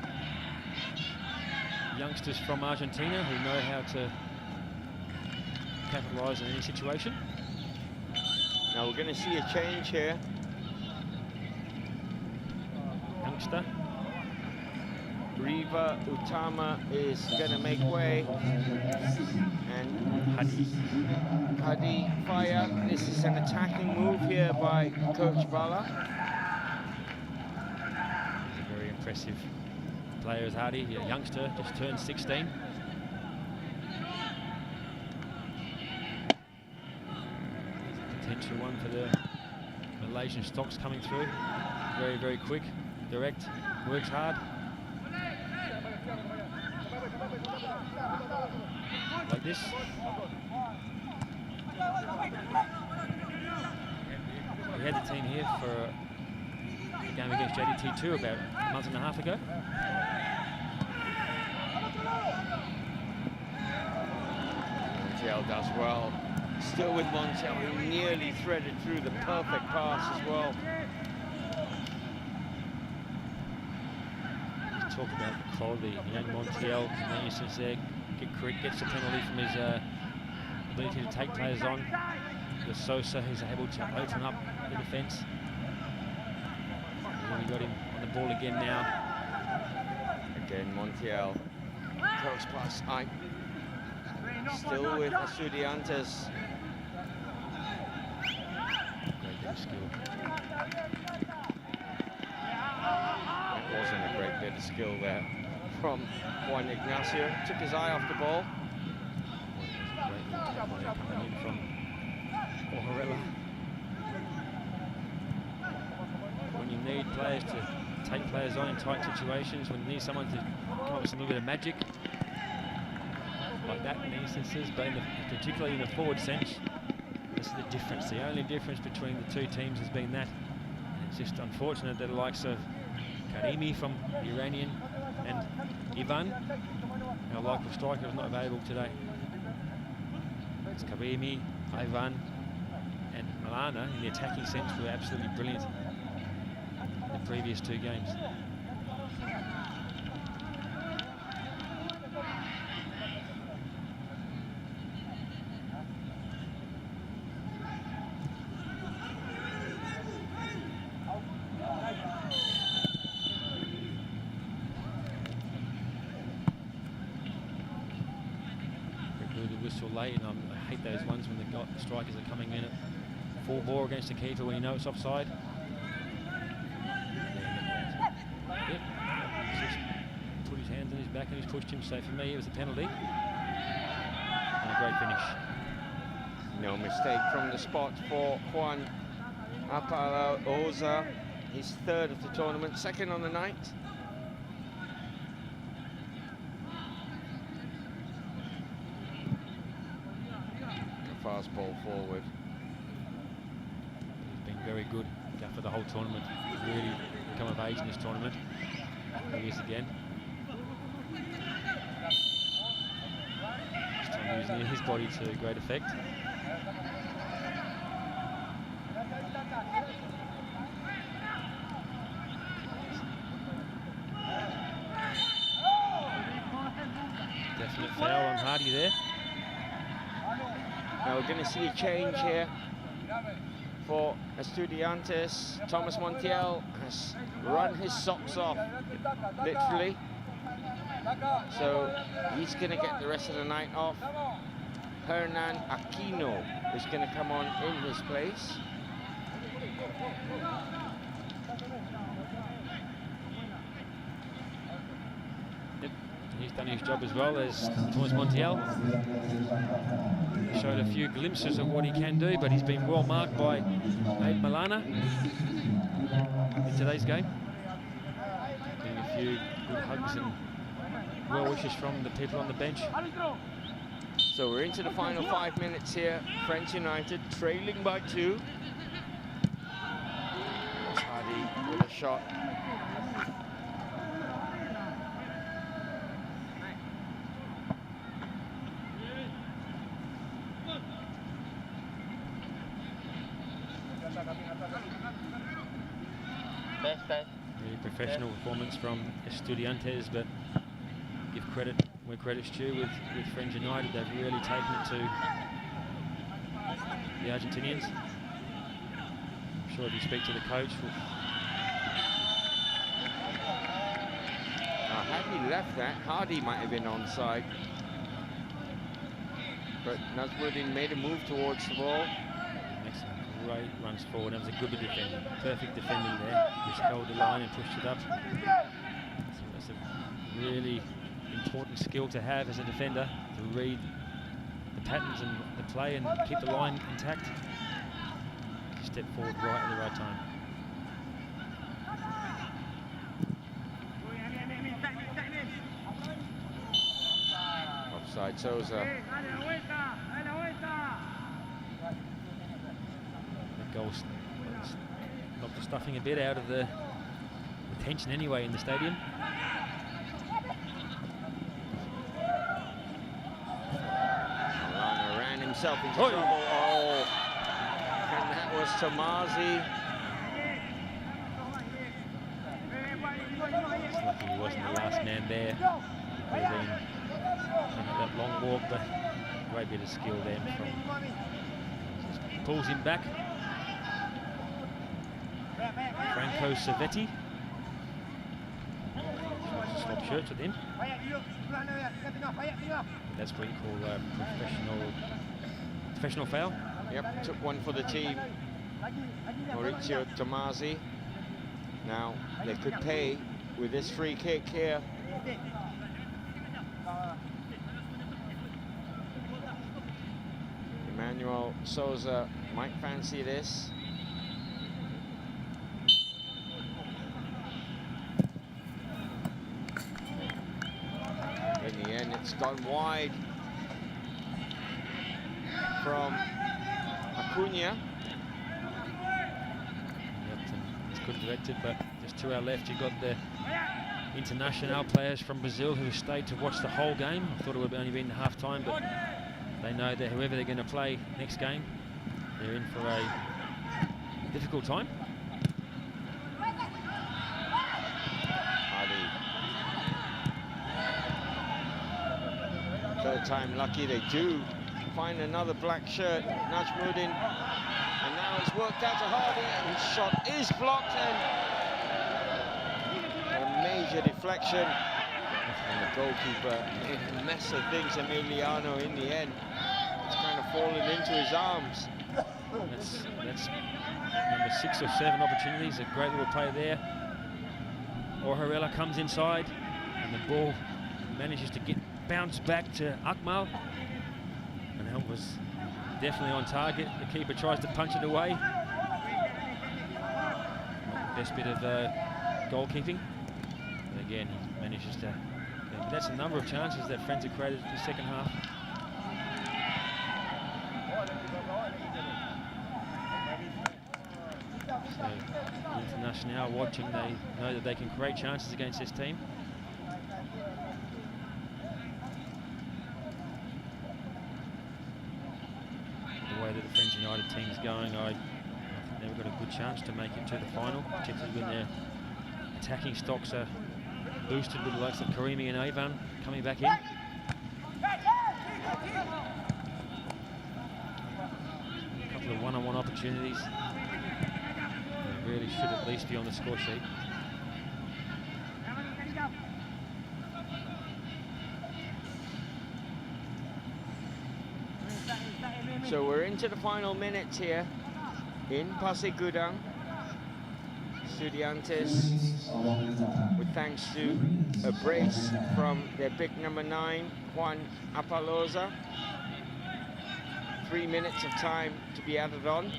youngsters from Argentina who know how to capitalise on any situation. Now we're going to see a change here. Youngster. Riva Utama is going to make way, and Hadi fire. This is an attacking move here by Coach Bala. He's a very impressive player as Hadi, a youngster, just turned 16. Potential one for the Malaysian stocks coming through. Very, very quick, direct, works hard. Like this. We had the team here for a game against JDT2 about a month and a half ago. Montiel does well. Still with Montiel, who nearly threaded through the perfect pass as well. Talk about the quality. Young Montiel, in that instance there, gets the penalty from his ability to take players on. The Sosa, who's able to open up the defence. We got him on the ball again now. Again, Montiel. Cross pass. Still with Estudiantes. Great bit of skill. That wasn't a great bit of skill there from Juan Ignacio. Took his eye off the ball. Great coming in from Bahru. When you need players to take players on in tight situations, when you need someone to come up with a little bit of magic, like that in instances, but particularly in the forward sense, this is the difference. The only difference between the two teams has been that. It's just unfortunate that the likes of Karimi from Iranian and Ivan, our local striker, is not available today. It's Karimi, Ivan and Milana in the attacking sense were absolutely brilliant in the previous 2 games. Whistle late, and I hate those ones when the strikers are coming in at full bore against the keeper when you know it's offside. Yep. He's just put his hands on his back and he's pushed him, so for me it was a penalty. And a great finish. No mistake from the spot for Juan Apaloza. His 3rd of the tournament, 2nd on the night. Fast ball forward. He's been very good for the whole tournament. Really come of age in this tournament. There he is again. This time using his body to great effect. Definite foul on Hardy there. Now we're going to see a change here for Estudiantes. Thomas Montiel has run his socks off, literally. So he's going to get the rest of the night off. Hernan Aquino is going to come on in his place. He's done his job as well as Thomas Montiel. Showed a few glimpses of what he can do, but he's been well marked by Abe Malana in today's game. Getting a few good hugs and well wishes from the people on the bench. So we're into the final 5 minutes here. Frenz United trailing by 2. Hardy with a shot. Really professional performance from Estudiantes, but give credit where credit's due with Frenz United. They've really taken it to the Argentinians. I'm sure if you speak to the coach, Had he left that, Hardy might have been onside. But Nazmuddin made a move towards the ball. makes some great runs forward. That was a good bit of defending. Perfect defending there. Just held the line and pushed it up. So that's a really important skill to have as a defender, to read the patterns and the play and keep the line intact. Step forward right at the right time. Offside Souza. The goal knocked the stuffing a bit out of the tension anyway in the stadium. Lana ran himself into trouble. Oh, and that was Tomazi. It's lucky he wasn't the last man there. Would have been that long walk, but great bit of skill there from. Just pulls him back. Franco Savetti. Swap shirts with him. That's what you call a professional foul. Yep, took one for the team. Mauricio Tomazi. Now they could pay with this free kick here. Emmanuel Souza might fancy this. In the end, it's gone wide from Acuna. It's good directed, but just to our left, you've got the international players from Brazil who have stayed to watch the whole game. I thought it would have only been half time, but they know that whoever they're going to play next game, they're in for a difficult time. Third time lucky, they do find another black shirt, Najmuddin, and now it's worked out to Hardy, and his shot is blocked, and a major deflection, and the goalkeeper in a mess of things, Emiliano, in the end, it's kind of fallen into his arms. That's number 6 or 7 opportunities, a great little play there. Orharela comes inside, and the ball manages to get bounced back to Akmal, and that was definitely on target. The keeper tries to punch it away. Not the best bit of goalkeeping, but again he manages to. But that's a number of chances that Frenz have created in the second half. International watching, they know that they can create chances against this team. The way that the French United team is going, I think they've got a good chance to make it to the final, particularly when their attacking stocks are boosted with the likes of Karimi and Avan coming back in. A couple of one-on-one opportunities. They really should at least be on the score sheet. So we're into the final minutes here in Pasir Gudang. Estudiantes, with thanks to a brace from their big number 9, Juan Apaloza. 3 minutes of time to be added on.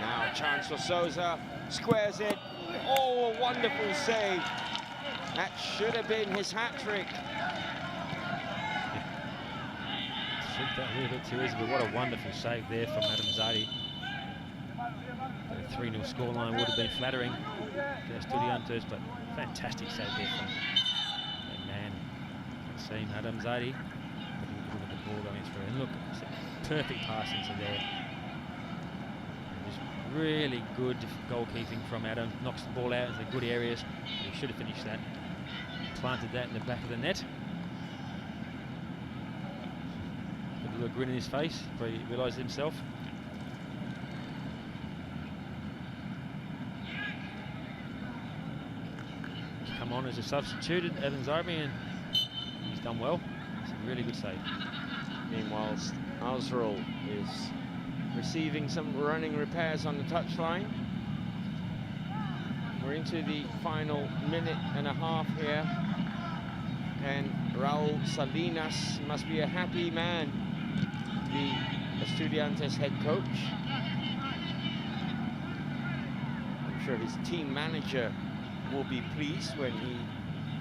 Now chance for Souza, squares it. Oh, a wonderful save. That should have been his hat-trick. Took that a little bit too easy, but what a wonderful save there from Adam Zadi. The 3-0 scoreline would have been flattering for Estudiantes, but fantastic save there from that man. Can't see him, Adam Zadi. Look at the ball going through, and look, it's a perfect pass into there. Just really good goalkeeping from Adam. Knocks the ball out into good areas. He should have finished that. Planted that in the back of the net. A little grin in his face, probably realised himself. He's come on as a substitute, Evan Zarbi, and he's done well. It's a really good save. Meanwhile, Azrael is receiving some running repairs on the touchline. We're into the final minute and a half here, and Raul Salinas must be a happy man, the Estudiantes head coach. I'm sure his team manager will be pleased when he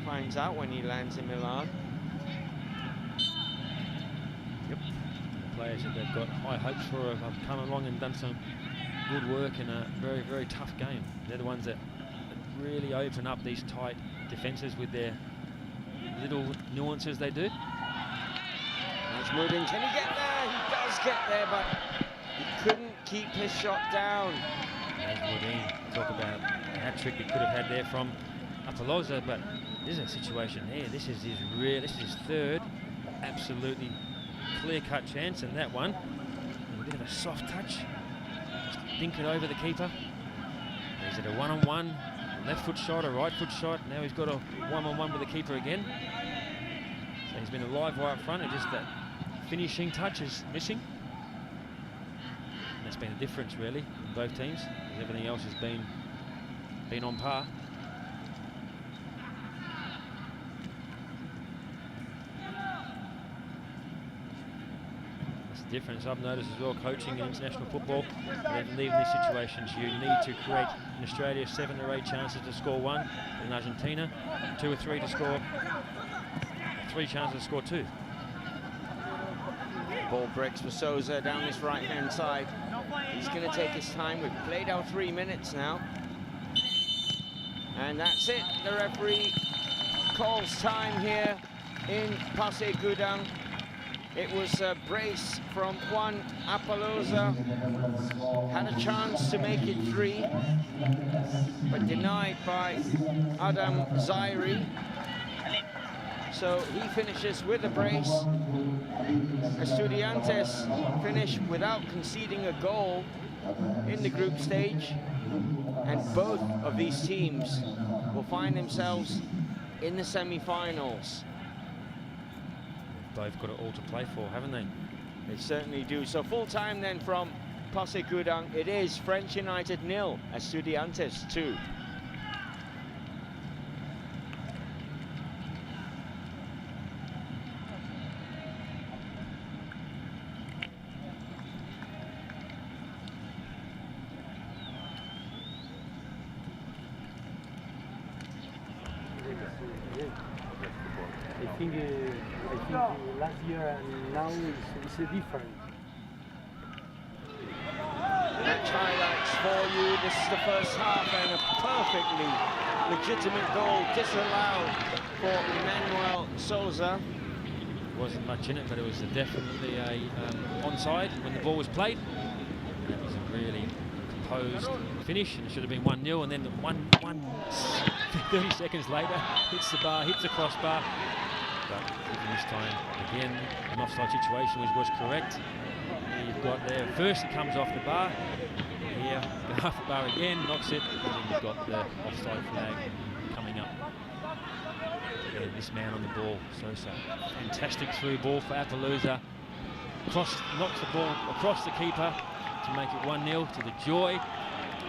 finds out when he lands in Milan. Yep, the players that they've got high hopes for have come along and done some good work in a very, very tough game. They're the ones that really open up these tight defences with their little nuances they do. Nice moving, can he get there? He does get there, but he couldn't keep his shot down. As Gudang, talk about a hat-trick he could have had there from Apaloza, but this is a situation here. This is his third absolutely clear-cut chance, and that one, a bit of a soft touch. Just dink it over the keeper. Is it a one-on-one? Left foot shot, a right foot shot. Now he's got a one-on-one with the keeper again. So he's been a live wire up front, and just that finishing touch is missing. And that's been the difference really in both teams, because everything else has been on par. That's the difference I've noticed as well, coaching in international football. Even in these situations, you need to create in Australia 7 or 8 chances to score 1. In Argentina, 2 or 3 to score, 3 chances to score 2. Ball breaks for Souza down his right-hand side. He's going to take his time. We've played out 3 minutes now. And that's it. The referee calls time here in Pasir Gudang. It was a brace from Juan Apaloza. Had a chance to make it 3, but denied by Adam Zairi. So he finishes with a brace. Estudiantes finish without conceding a goal in the group stage. And both of these teams will find themselves in the semi-finals. Both got it all to play for, haven't they? They certainly do. So full time then from Pasir Gudang. It is French United 0, Estudiantes 2. football. I think last year and now is different. Match highlights for you. This is the first half and a perfectly legitimate goal disallowed for Manuel Souza. Wasn't much in it, but it was definitely a onside when the ball was played. That was a really composed finish, and it should have been 1-0. And then 30 seconds later, hits the bar, hits the crossbar. But even this time, again, an offside situation was correct. You've got there, first it comes off the bar, here, off the bar again, knocks it, and then you've got the offside flag coming up. And this man on the ball, Sosa, fantastic through ball for Appaloosa, knocks the ball across the keeper to make it 1-0 to the joy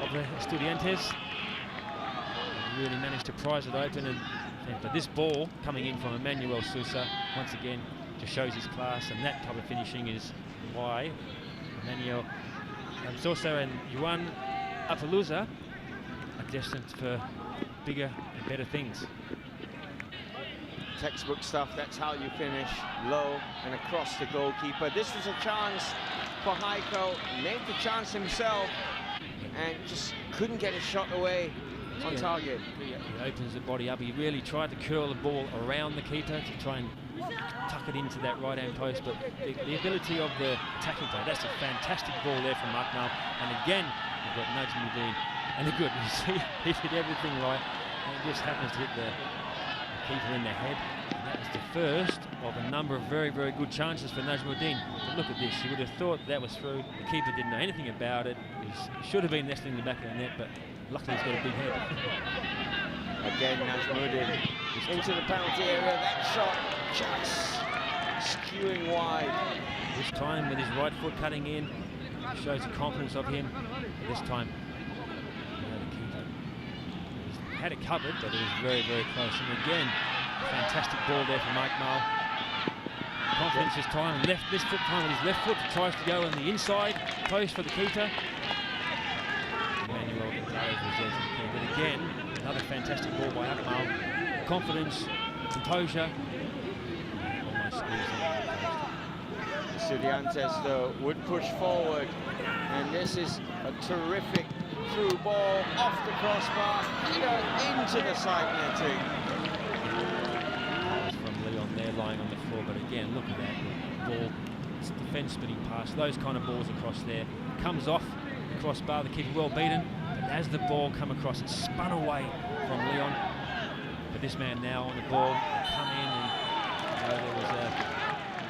of the Estudiantes. Really managed to prise it open, but this ball coming in from Emmanuel Sousa, once again, just shows his class, and that type of finishing is why Emmanuel Sousa and Juan Appaloosa are destined for bigger and better things. Textbook stuff, that's how you finish, low and across the goalkeeper. This was a chance for Heiko, made the chance himself and just couldn't get a shot away on target. He opens the body up, he really tried to curl the ball around the keeper to try and tuck it into that right-hand post, but the ability of the attacking player, that's a fantastic ball there from Akmal, and again, we've got Najmuddin, and good, you see, he did everything right, and it just happens to hit the keeper in the head, and that was the first of a number of very, very good chances for Najmuddin. But look at this, you would have thought that was through, the keeper didn't know anything about it, he should have been nestling in the back of the net, but luckily he's got a big head. Again, Najmuddin into the penalty area, that shot just skewing wide. This time with his right foot cutting in, shows the confidence of him. This time, the keeper had it covered, but it was very, very close. And again, fantastic ball there from Mike Mal. Confidence this time, this foot time with his left foot, tries to go on the inside post for the keeper. Emmanuel Gonzalez was there, but again, another fantastic ball by Akmal. Confidence, composure. Almost Estudiantes, though, would push forward, and this is a terrific through ball off the crossbar, here into the side netting. From Leon there, lying on the floor, but again, look at that ball. It's defence spinning past, those kind of balls across there. Comes off the crossbar, the keeper well beaten, but as the ball come across, it spun away from Leon. But this man now on the ball, come in, and there was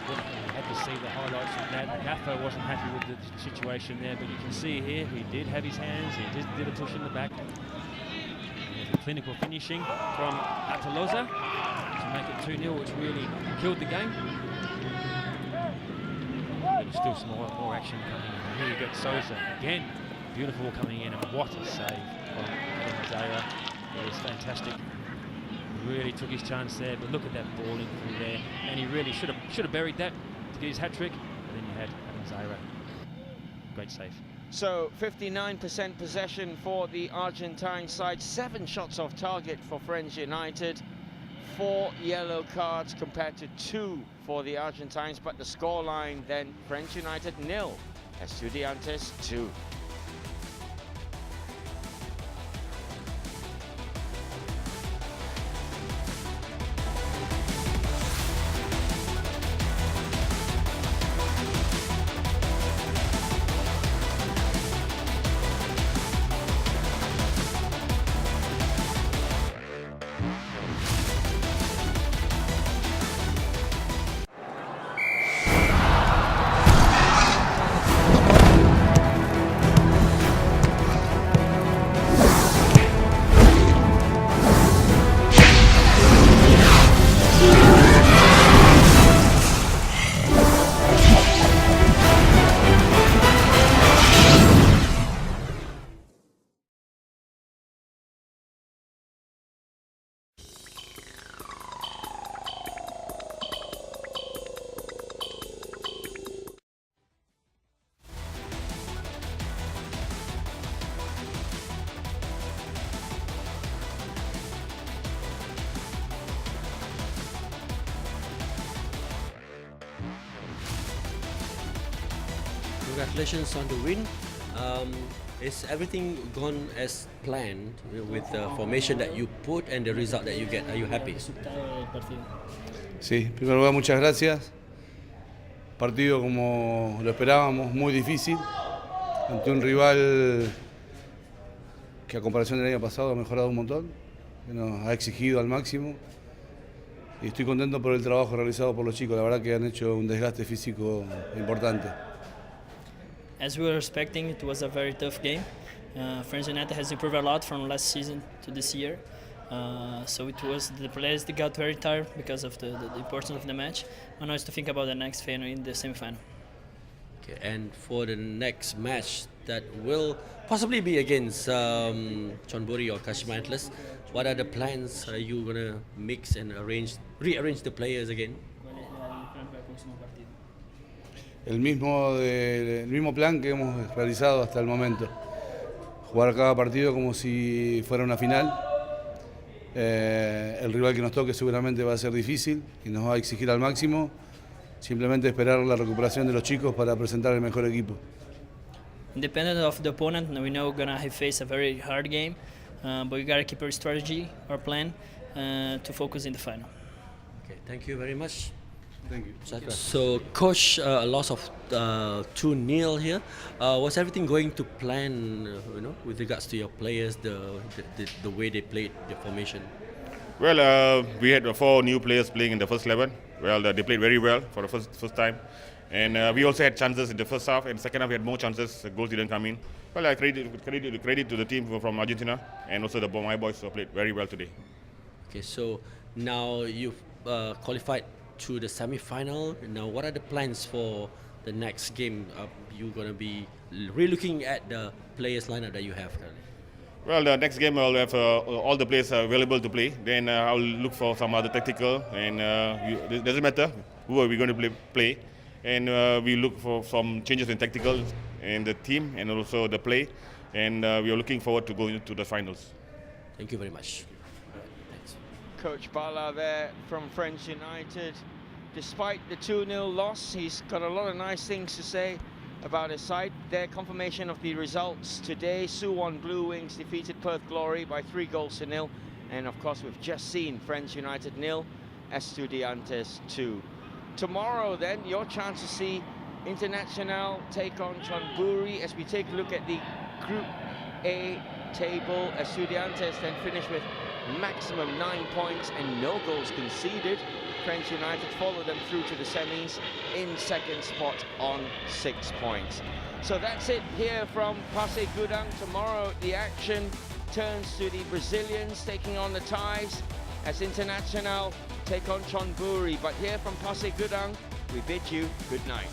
you had to see the highlights of that. Gaffo wasn't happy with the situation there, but you can see here, he did have his hands, he did a push in the back. There's a clinical finishing from Appaloosa to make it 2-0, which really killed the game. There's still some more action coming in. Here you get Sousa again, beautiful coming in, and what a save from Adam Zara. It was fantastic. Really took his chance there, but look at that ball in through there, and he really should have buried that to get his hat-trick, and then you had Adam Zaira. Great save. So 59% possession for the Argentine side, 7 shots off target for Frenz United, 4 yellow cards compared to 2 for the Argentines, but the scoreline then, Frenz United 0, Estudiantes 2. congratulations on the win. Is everything gone as planned with the formation that you put and the result that you get? Are you happy? Sí, en primer lugar, muchas gracias. Partido como lo esperábamos, muy difícil, ante un rival que a comparación del año pasado ha mejorado un montón, que nos ha exigido al máximo. Y estoy contento por el trabajo realizado por los chicos, la verdad que han hecho un desgaste físico importante. As we were expecting, it was a very tough game. Frenz United has improved a lot from last season to this year. So it was the players that got very tired because of the importance of the match. And now it's to think about the next final in the semi-final. Okay, and for the next match that will possibly be against Chonburi or Kashima Antlers, what are the plans? Are you gonna mix and rearrange the players again? El mismo plan que hemos realizado hasta el momento. Jugar cada partido como si fuera una final. El rival que nos toque seguramente va a ser difícil y nos va a exigir al máximo. Simplemente esperar la recuperación de los chicos para presentar el mejor equipo. Independent of the opponent, we know we're gonna face a very hard game, but we gotta keep our strategy, our plan, to focus in the final. Okay, thank you very much. Thank you. So, coach, a loss of 2-0 here. Was everything going to plan? With regards to your players, the way they played the formation. Well, we had 4 new players playing in the first 11. Well, they played very well for the first time, and we also had chances in the first half. And second half, we had more chances. The goals didn't come in. Well, I credit to the team from Argentina, and also my boys who played very well today. Okay, so now you've qualified to the semi-final. Now, what are the plans for the next game? You gonna be re-looking at the players lineup that you have currently? Well, the next game I'll have all the players available to play. Then I'll look for some other tactical, and it doesn't matter who are we going to play. And we look for some changes in tactical and the team and also the play. And we are looking forward to going to the finals. Thank you very much. Thanks. Coach Bala there from Frenz United. Despite the 2-0 loss, he's got a lot of nice things to say about his side. Their confirmation of the results today: Suwon Blue Wings defeated Perth Glory by 3-0. And of course, we've just seen Frenz United 0, Estudiantes 2. Tomorrow then, your chance to see International take on Chonburi as we take a look at the Group A table. Estudiantes then finish with maximum 9 points and no goals conceded. Frenz United follow them through to the semis in second spot on 6 points. So that's it here from Pasir Gudang. Tomorrow the action turns to the Brazilians taking on the Thais as International take on Chonburi. But here from Pasir Gudang, we bid you good night.